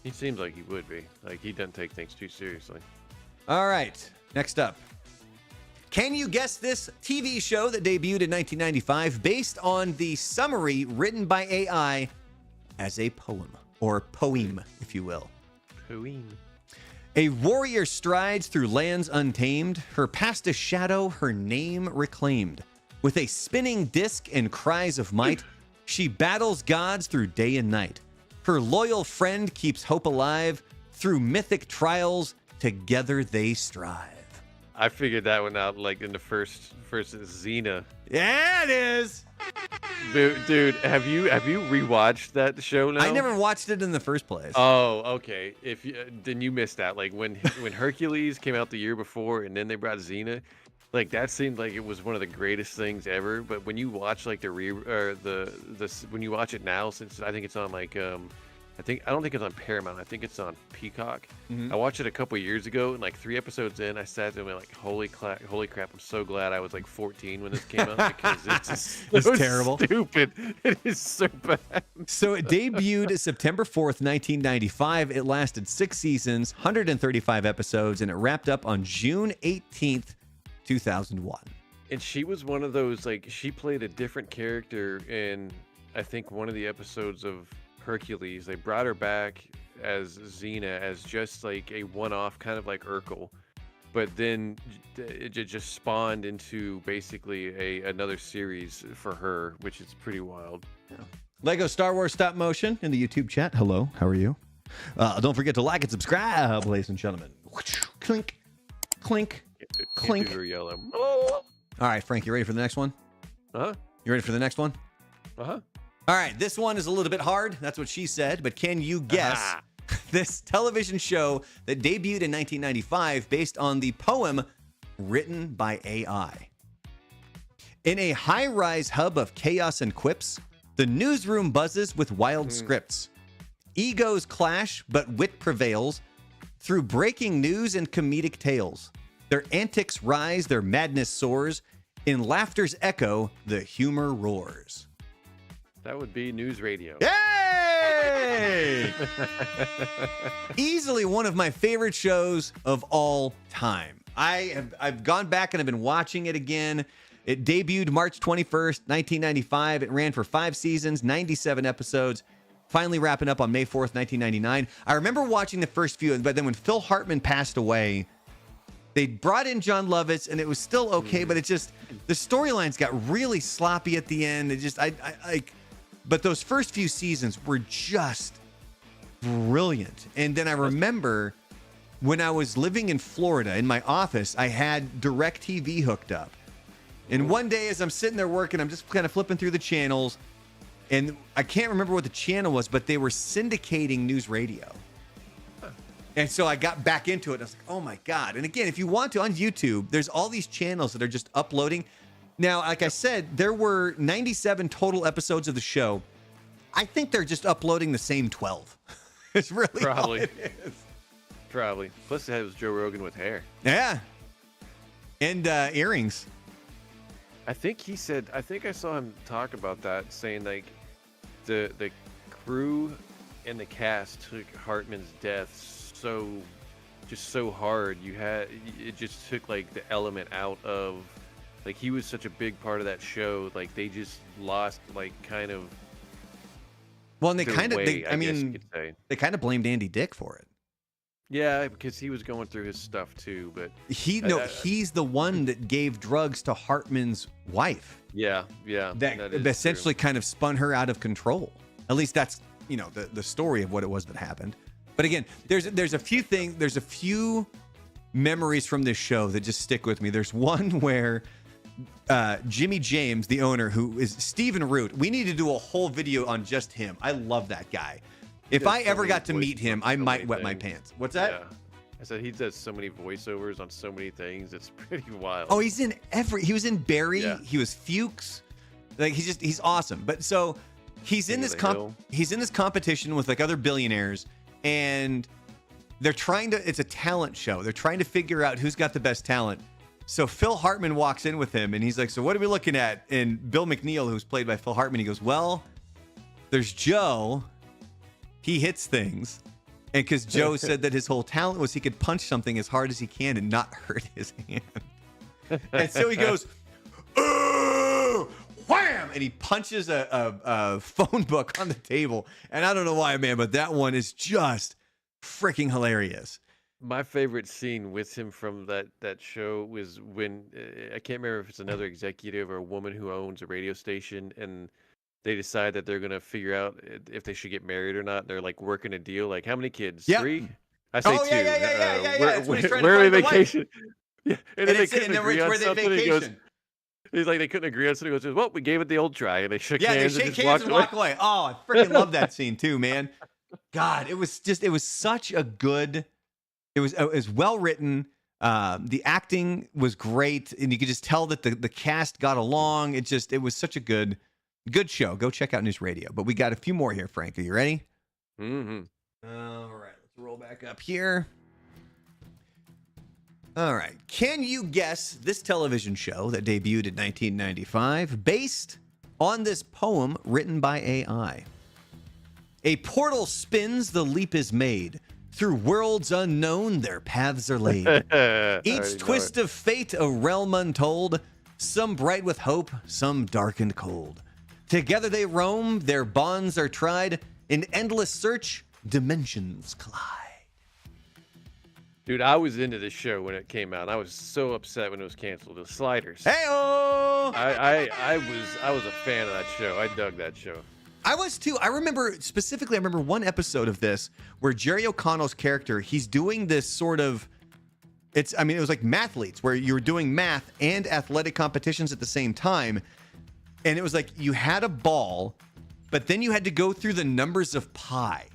He seems like he would be. Like, he doesn't take things too seriously. All right. Next up. Can you guess this TV show that debuted in 1995 based on the summary written by AI as a poem, or poem, if you will? Poem. A warrior strides through lands untamed, her past a shadow, her name reclaimed. With a spinning disc and cries of might, she battles gods through day and night. Her loyal friend keeps hope alive. Through mythic trials, together they strive. I figured that one out, like, in the first Xena. Yeah, it is. Dude, have you rewatched that show now? I never watched it in the first place. Oh, okay. Then you missed that. Like, when Hercules came out the year before, and then they brought Xena, like, that seemed like it was one of the greatest things ever. But when you watch, like, when you watch it now, since I think it's on, like, I don't think it's on Paramount. I think it's on Peacock. Mm-hmm. I watched it a couple years ago, and like 3 episodes in, I sat there and went like, "Holy crap! I'm so glad I was like 14 when this came out because it's just so terrible, stupid. It is so bad." So it debuted September 4th, 1995. It lasted 6 seasons, 135 episodes, and it wrapped up on June 18th, 2001. And she was one of those, like, she played a different character in, I think, one of the episodes of Hercules. They brought her back as Xena, as just like a one-off, kind of like Urkel, but then it just spawned into basically another series for her, which is pretty wild. Yeah. Lego Star Wars stop motion in the YouTube chat. Hello, how are you? Don't forget to like and subscribe, ladies and gentlemen. Clink, clink, clink. Yellow. All right, Frank, you ready for the next one? Uh-huh. You ready for the next one? Uh-huh. All right, this one is a little bit hard. That's what she said. But can you guess this television show that debuted in 1995 based on the poem written by AI? In a high-rise hub of chaos and quips, the newsroom buzzes with wild scripts. Egos clash, but wit prevails through breaking news and comedic tales. Their antics rise, their madness soars. In laughter's echo, the humor roars. That would be News Radio. Yay! Easily one of my favorite shows of all time. I've gone back and I've been watching it again. It debuted March 21st, 1995. It ran for 5 seasons, 97 episodes, finally wrapping up on May 4th, 1999. I remember watching the first few, but then when Phil Hartman passed away, they brought in John Lovitz, and it was still okay, but it just, the storylines got really sloppy at the end. It just, but those first few seasons were just brilliant. And then I remember when I was living in Florida, in my office, I had DirecTV hooked up. And one day as I'm sitting there working, I'm just kind of flipping through the channels, and I can't remember what the channel was, but they were syndicating news radio. And so I got back into it. And I was like, oh my God. And again, if you want to, on YouTube, there's all these channels that are just uploading. Now, like I said, there were 97 total episodes of the show. I think they're just uploading the same 12. It's really probably. all it is. Probably. Plus, it was Joe Rogan with hair. Yeah. And earrings. I think he said. I think I saw him talk about that, saying like the crew and the cast took Hartman's death so hard. It just took like the element out of, like, he was such a big part of that show. Like they just lost like kind of. Well, and they guess you could say. they kind of blamed Andy Dick for it. Yeah, because he was going through his stuff too, but he's the one that gave drugs to Hartman's wife. Yeah, that essentially true. kind of spun her out of control. At least that's the story of what it was that happened. But again, there's a few memories from this show that just stick with me. There's one where Jimmy James, the owner, who is Stephen Root, we need to do a whole video on just him. I love that guy. If I ever got to meet him, I might wet my pants. What's that? Yeah. I said he does so many voiceovers on so many things. It's pretty wild. Oh, he was in Barry. Yeah. He was Fuchs. Like he's awesome. But so he's in this competition with like other billionaires, and it's a talent show. They're trying to figure out who's got the best talent. So Phil Hartman walks in with him, and he's like, "So what are we looking at?" And Bill McNeil, who's played by Phil Hartman, he goes, "Well, there's Joe. He hits things." And because Joe said that his whole talent was he could punch something as hard as he can and not hurt his hand. And so he goes, "Ooh, wham!" And he punches a phone book on the table. And I don't know why, man, but that one is just freaking hilarious. My favorite scene with him from that show was when I can't remember if it's another executive or a woman who owns a radio station, and they decide that they're gonna figure out if they should get married or not. They're like working a deal, like how many kids? Yep. 3? I say 2. Yeah. Where are they vacation? Yeah, and then they couldn't agree on something. He's like, they couldn't agree on something. He goes, "Well, we gave it the old try," and they shook hands. They shake hands and walk away. Oh, I freaking love that scene too, man. God, it was such a good. It was well written. The acting was great, and you could just tell that the cast got along. It was such a good show. Go check out News Radio. But we got a few more here, Frank. Are you ready? Mm-hmm. All right, let's roll back up here. All right. Can you guess this television show that debuted in 1995 based on this poem written by AI? A portal spins, the leap is made. Through worlds unknown, their paths are laid. Each twist of fate, a realm untold. Some bright with hope, some dark and cold. Together they roam, their bonds are tried. In endless search, dimensions collide. Dude, I was into this show when it came out. I was so upset when it was canceled. The Sliders. Hey-oh! I was a fan of that show. I dug that show. I was too. I remember one episode of this where Jerry O'Connell's character, he's doing this sort of, it was like mathletes where you were doing math and athletic competitions at the same time. And it was like you had a ball, but then you had to go through the numbers of pi.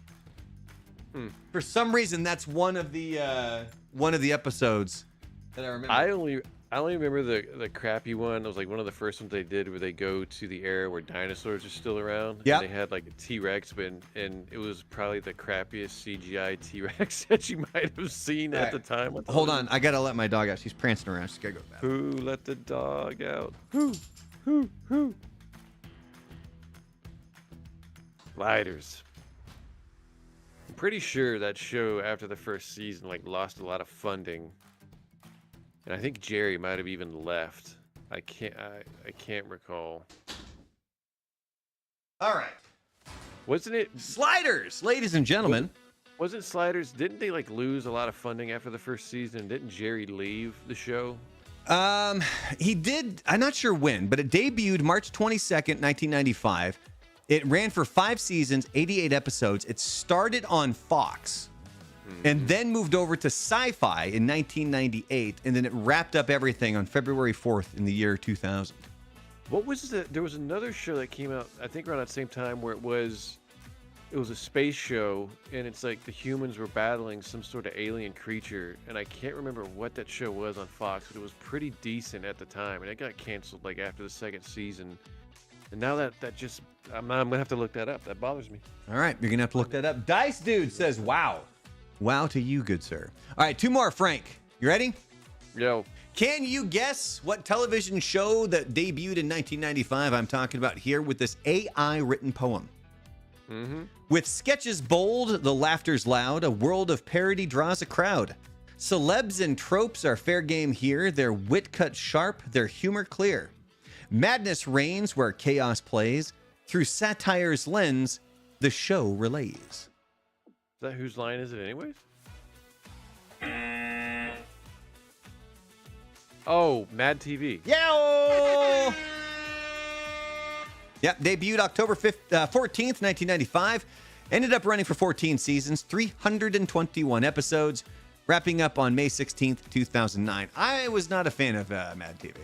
For some reason, that's one of the episodes that I remember. I only remember the crappy one. It was like one of the first ones they did where they go to the era where dinosaurs are still around. Yeah. They had like a T-Rex, and it was probably the crappiest CGI T-Rex that you might have seen at the time. Hold on, I gotta let my dog out. She's prancing around. She's gotta go back. Who let the dog out? Who? Sliders. I'm pretty sure that show after the first season like lost a lot of funding. And I think Jerry might have even left. I can't recall. All right. Wasn't it Sliders, ladies and gentlemen? Wasn't Sliders? Didn't they like lose a lot of funding after the first season? Didn't Jerry leave the show? He did. I'm not sure when, but it debuted March 22nd, 1995. It ran for 5 seasons, 88 episodes. It started on Fox. And then moved over to Sci-Fi in 1998, and then it wrapped up everything on February 4th in the year 2000. What was there was another show that came out, I think around that same time, where it was a space show, and it's like the humans were battling some sort of alien creature, and I can't remember what that show was on Fox, but it was pretty decent at the time, and it got canceled like after the second season. And now that just, I'm gonna have to look that up. That bothers me. All right, you're gonna have to look that up. Dice Dude says, "Wow." Wow to you, good sir. All right, 2 more, Frank. You ready? Yo. Can you guess what television show that debuted in 1995 I'm talking about here with this AI written poem? Mm-hmm. With sketches bold, the laughter's loud, a world of parody draws a crowd. Celebs and tropes are fair game here, their wit cut sharp, their humor clear. Madness reigns where chaos plays, through satire's lens, the show relays. Is that whose line is it anyways? Oh, Mad TV. Yeah! Yep, debuted October 14th, 1995. Ended up running for 14 seasons, 321 episodes, wrapping up on May 16th, 2009. I was not a fan of Mad TV.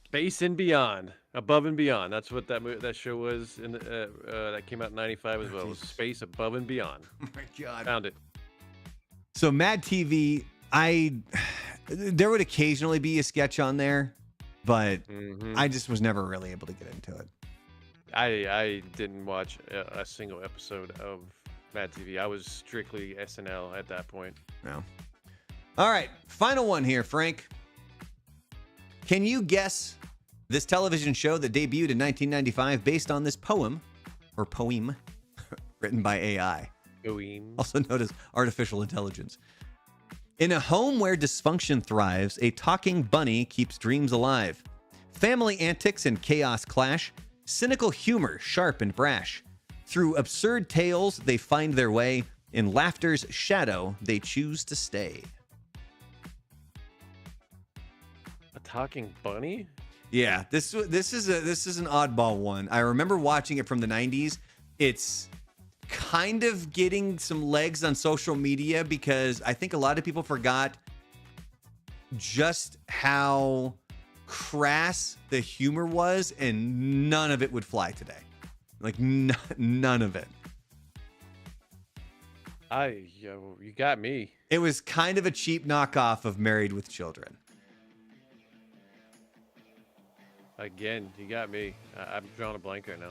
Space and Beyond. Above and Beyond. That's what that show was. That came out in 95 as well. It was Space Above and Beyond. Oh my God. Found it. So Mad TV, there would occasionally be a sketch on there, but I just was never really able to get into it. I didn't watch a single episode of Mad TV. I was strictly SNL at that point. No. All right, final one here, Frank. Can you guess this television show that debuted in 1995 based on this poem, or poem, written by AI, also known as artificial intelligence? In a home where dysfunction thrives, a talking bunny keeps dreams alive. Family antics and chaos clash, cynical humor sharp and brash. Through absurd tales, they find their way. In laughter's shadow, they choose to stay. A talking bunny? Yeah, this is an oddball one. I remember watching it from the 90s. It's kind of getting some legs on social media because I think a lot of people forgot just how crass the humor was, and none of it would fly today. Like none of it. You got me. It was kind of a cheap knockoff of Married with Children. Again, you got me. I'm drawing a blank right now.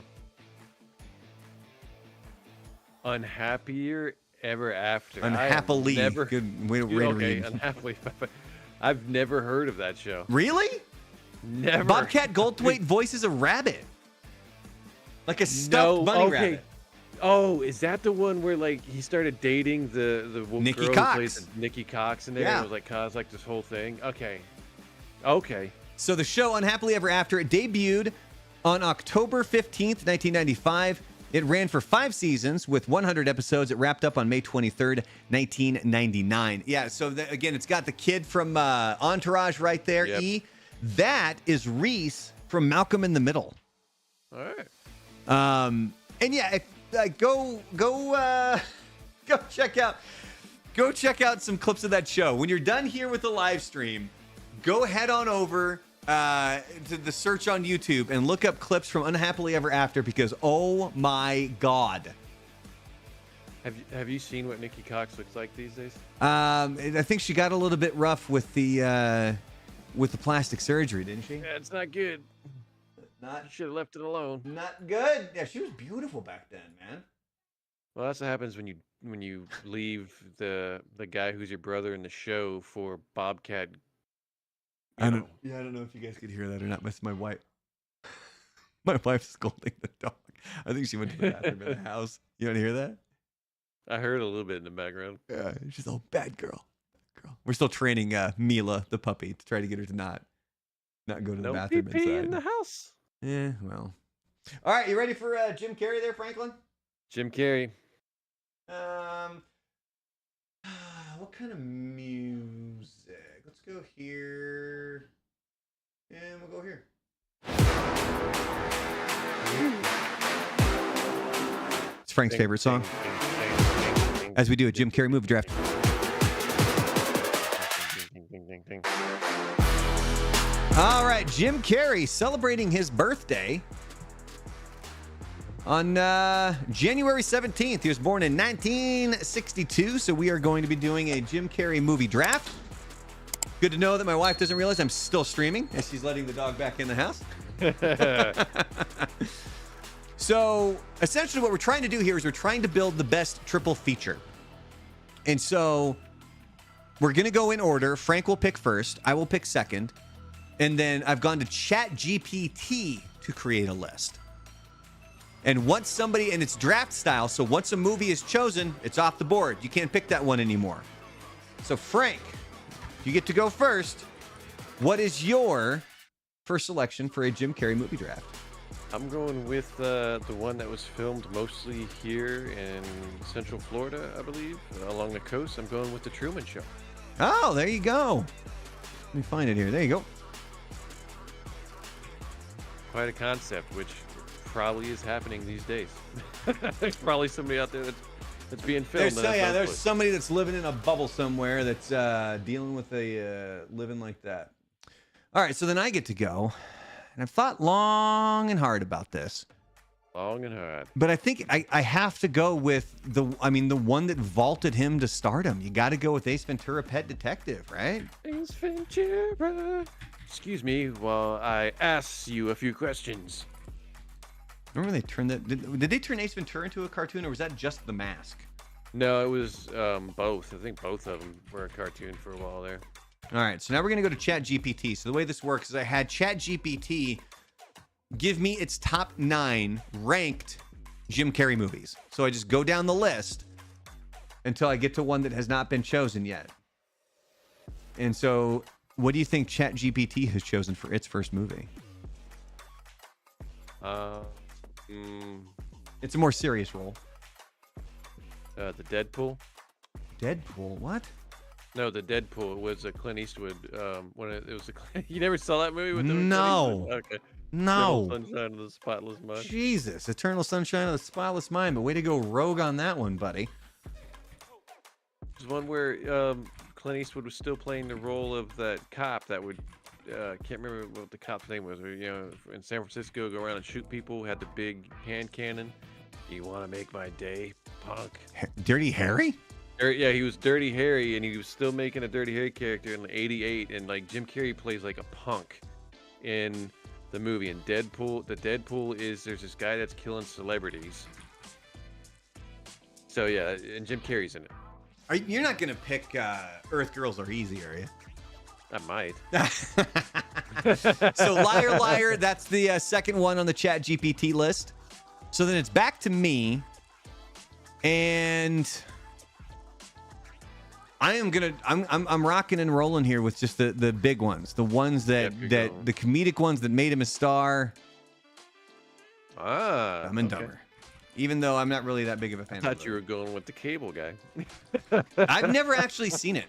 Unhappier Ever After. Unhappily. Never. Good way to read. Unhappily. I've never heard of that show. Really? Never. Bobcat Goldthwait voices a rabbit. Like a stuffed bunny rabbit. Oh, is that the one where like he started dating the Nikki girl Cox. who plays Nikki Cox in there? Yeah. And it was caused like this whole thing. Okay. So the show Unhappily Ever After, it debuted on October 15th, 1995. It ran for 5 seasons with 100 episodes. It wrapped up on May 23rd, 1999. Yeah, so again, it's got the kid from Entourage right there, Yep. E. That is Reese from Malcolm in the Middle. All right. And yeah, go check out some clips of that show. When you're done here with the live stream, go head on over to the search on YouTube and look up clips from Unhappily Ever After because oh my God. Have you seen what Nikki Cox looks like these days? I think she got a little bit rough with the plastic surgery, didn't she? Yeah, it's not good. You should have left it alone. Not good. Yeah, she was beautiful back then, man. Well, that's what happens when you leave the guy who's your brother in the show for Bobcat. I don't know if you guys could hear that or not. That's my wife. My wife's scolding the dog. I think she went to the bathroom in the house. You want to hear that? I heard a little bit in the background. Yeah, she's all bad girl. We're still training Mila, the puppy, to try to get her to not go to the bathroom pee inside. in the house. Yeah, well. All right, you ready for Jim Carrey there, Franklin? Jim Carrey. What kind of music? Let's go here. And we'll go here. It's Frank's favorite song. As we do a Jim Carrey movie draft. All right, Jim Carrey celebrating his birthday on January 17th. He was born in 1962, so we are going to be doing a Jim Carrey movie draft. Good to know that my wife doesn't realize I'm still streaming as she's letting the dog back in the house. So essentially what we're trying to do here is we're trying to build the best triple feature. And so we're going to go in order. Frank will pick first. I will pick second. And then I've gone to ChatGPT to create a list. And once somebody, and it's draft style, so once a movie is chosen, it's off the board. You can't pick that one anymore. So Frank, you get to go first. What is your first selection for a Jim Carrey movie draft? I'm going with the one that was filmed mostly here in Central Florida, I believe, along the coast. I'm going with The Truman Show. Oh, there you go. Let me find it here. There you go. Quite a concept, which probably is happening these days. There's probably somebody out there that's being filmed. There's somebody that's living in a bubble somewhere that's dealing with a living like that. All right, so then I get to go. And I've thought long and hard about this. Long and hard. But I think I have to go with the one that vaulted him to stardom. You got to go with Ace Ventura: Pet Detective, right? Ace Ventura. Excuse me while I ask you a few questions. Remember they turned that? Did they turn Ace Ventura into a cartoon, or was that just The Mask? No, it was both. I think both of them were a cartoon for a while there. All right, so now we're going to go to ChatGPT. So the way this works is I had ChatGPT give me its top 9 ranked Jim Carrey movies. So I just go down the list until I get to one that has not been chosen yet. And so what do you think ChatGPT has chosen for its first movie? It's a more serious role. The Deadpool. Deadpool? What? No, the Deadpool was a Clint Eastwood. When it was you never saw that movie with No. Okay. No. Eternal Sunshine of the Spotless Mind. Jesus, Eternal Sunshine of the Spotless Mind. But way to go rogue on that one, buddy. There's one where Clint Eastwood was still playing the role of that cop that would can't remember what the cop's name was. In San Francisco, go around and shoot people. Had the big hand cannon. You want to make my day, punk? Dirty Harry? Yeah, he was Dirty Harry, and he was still making a Dirty Harry character in '88, and like Jim Carrey plays like a punk in the movie. And Deadpool, the Deadpool is there's this guy that's killing celebrities. So yeah, and Jim Carrey's in it. You're not gonna pick Earth Girls Are Easy, are you? I might. So Liar Liar, that's the second one on the ChatGPT list. So then it's back to me, and I'm rocking and rolling here with just the big ones, the ones that the comedic ones that made him a star. Dumb and Dumber. Even though I'm not really that big of a fan. I thought you were going with the cable guy. I've never actually seen it.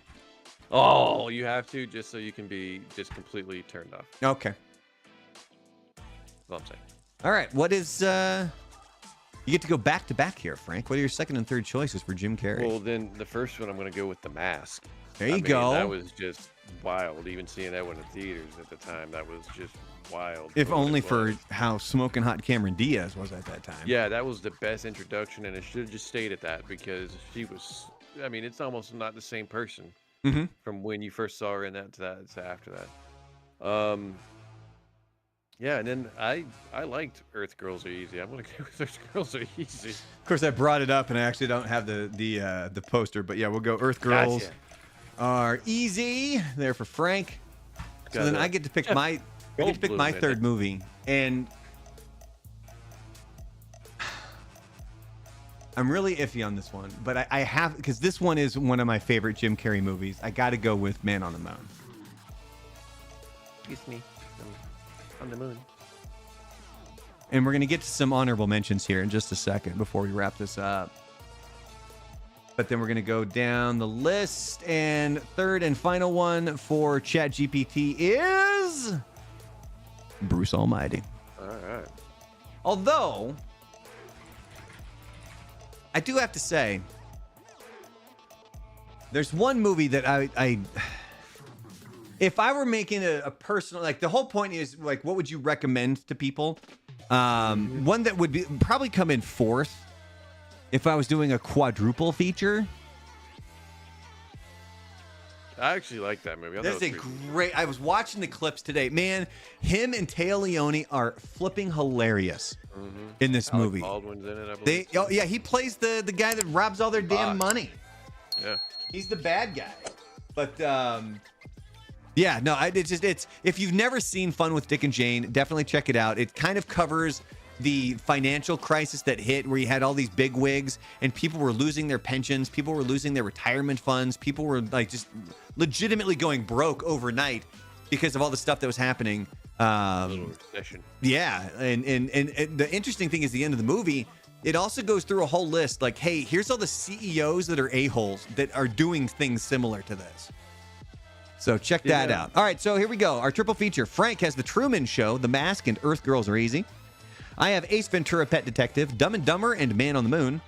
Oh, you have to, just so you can be just completely turned off. Okay. That's all I'm saying. All right. What is you get to go back to back here, Frank. What are your second and third choices for Jim Carrey? Well, then the first one I'm going to go with The Mask. There you go. That was just wild. Even seeing that one in theaters at the time, that was just wild. If only for how smoking hot Cameron Diaz was at that time. Yeah, that was the best introduction, and it should have just stayed at that because she was. I mean, it's almost not the same person from when you first saw her in that to after that. Yeah, and then I liked Earth Girls Are Easy. I'm gonna go with Earth Girls Are Easy. Of course, I brought it up, and I actually don't have the poster, but yeah, we'll go Earth Girls Are Easy there for Frank. So then I get to pick my third movie, and I'm really iffy on this one, but I have because this one is one of my favorite Jim Carrey movies. I got to go with Man on the Moon. Excuse me. On the moon. And we're going to get to some honorable mentions here in just a second before we wrap this up. But then we're going to go down the list. And third and final one for ChatGPT is Bruce Almighty. All right. Although, I do have to say, there's one movie that I if I were making a personal, like the whole point is like, what would you recommend to people? One that would probably come in fourth if I was doing a quadruple feature. I actually like that movie. That's a great. I was watching the clips today. Man, him and Taya Leone are flipping hilarious in this movie. Baldwin's in it, I believe. He plays the guy that robs all their damn money. Yeah. He's the bad guy. But yeah, no, it's if you've never seen Fun with Dick and Jane, definitely check it out. It kind of covers the financial crisis that hit where you had all these big wigs and people were losing their pensions, people were losing their retirement funds, people were like just legitimately going broke overnight because of all the stuff that was happening. Little recession. Yeah, and the interesting thing is the end of the movie, it also goes through a whole list like, hey, here's all the CEOs that are a-holes that are doing things similar to this. So check that out. All right, so here we go. Our triple feature. Frank has The Truman Show, The Mask, and Earth Girls Are Easy. I have Ace Ventura Pet Detective, Dumb and Dumber, and Man on the Moon.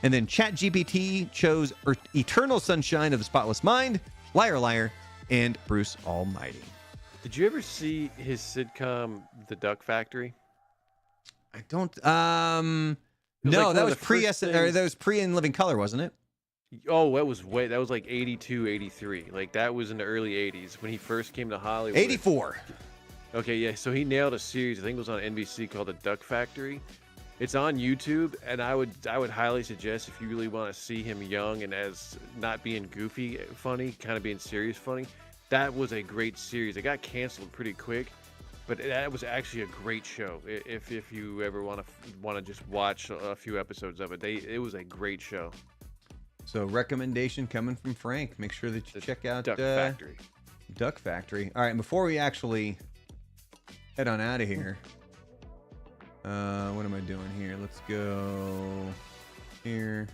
And then ChatGPT chose Eternal Sunshine of the Spotless Mind, Liar Liar, and Bruce Almighty. Did you ever see his sitcom, The Duck Factory? I don't. No, that was pre In Living Color, wasn't it? Oh, that was like 82, 83. Like that was in the early 80s when he first came to Hollywood. 84. Okay, yeah. So he nailed a series. I think it was on NBC called The Duck Factory. It's on YouTube, and I would highly suggest if you really want to see him young and as not being goofy funny, kind of being serious funny. That was a great series. It got canceled pretty quick, but that was actually a great show. If you ever want to just watch a few episodes of it, it was a great show. So recommendation coming from Frank. Make sure that you check out Duck Factory. Duck Factory. All right, and before we actually head on out of here, what am I doing here? Let's go here.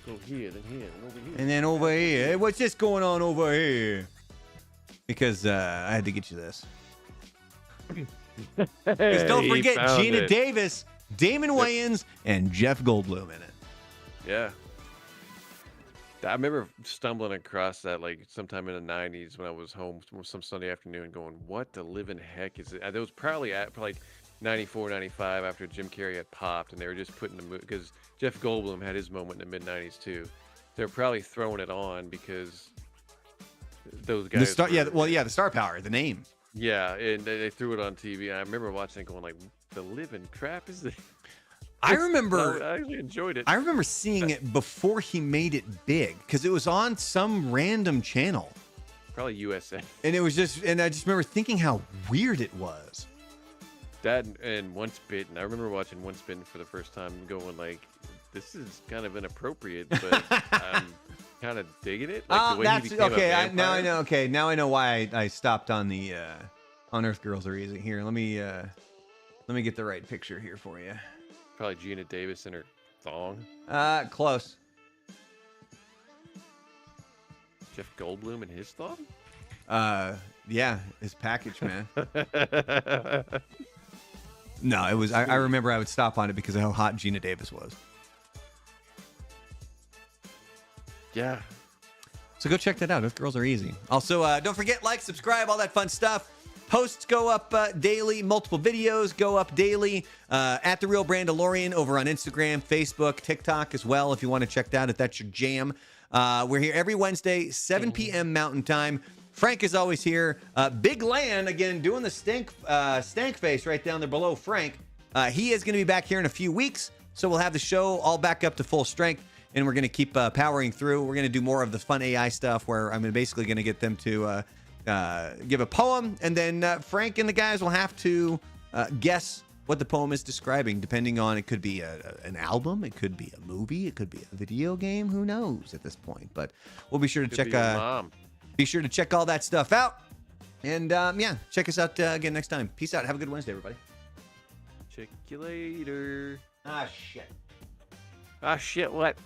Go here, then here, then over here. And then over here. Hey, what's this going on over here? Because I had to get you this. Because don't forget Gina Davis, Damon Wayans, and Jeff Goldblum in it. Yeah. I remember stumbling across that like sometime in the 90s when I was home some Sunday afternoon going, what the living heck is it? It was probably at like 94, 95 after Jim Carrey had popped, and they were just putting the movie because Jeff Goldblum had his moment in the mid-90s too. They're probably throwing it on because those guys. The star power, the name. Yeah, and they threw it on TV. And I remember watching it going like, the living crap is this? I remember. I actually enjoyed it. I remember seeing it before he made it big because it was on some random channel. Probably USA. And I just remember thinking how weird it was. That and Once Bitten. I remember watching Once Bitten for the first time and going like, this is kind of inappropriate, but I'm kind of digging it. Like the way he became a vampire. Now I know. Okay, now I know why I stopped on the on Earth Girls Are Easy. Here, let me get the right picture here for you. Probably Gina Davis in her thong. Close. Jeff Goldblum in his thong? Yeah, his package, man. No, it was. I remember I would stop on it because of how hot Gina Davis was. Yeah. So go check that out. Earth Girls Are Easy. Also, don't forget, like, subscribe, all that fun stuff. Posts go up daily. Multiple videos go up daily. At The Real Brandalorian over on Instagram, Facebook, TikTok as well, if you want to check that out, if that's your jam. We're here every Wednesday, 7 p.m. Mountain Time. Frank is always here. Big Lan, again, doing the stank face right down there below Frank. He is going to be back here in a few weeks, so we'll have the show all back up to full strength, and we're going to keep powering through. We're going to do more of the fun AI stuff where I'm basically going to get them to give a poem, and then Frank and the guys will have to guess what the poem is describing, depending on, it could be an album, it could be a movie, it could be a video game, who knows at this point. But we'll be sure to check all that stuff out. And yeah, check us out again next time. Peace out. Have a good Wednesday, everybody. Check you later. Ah, shit, what?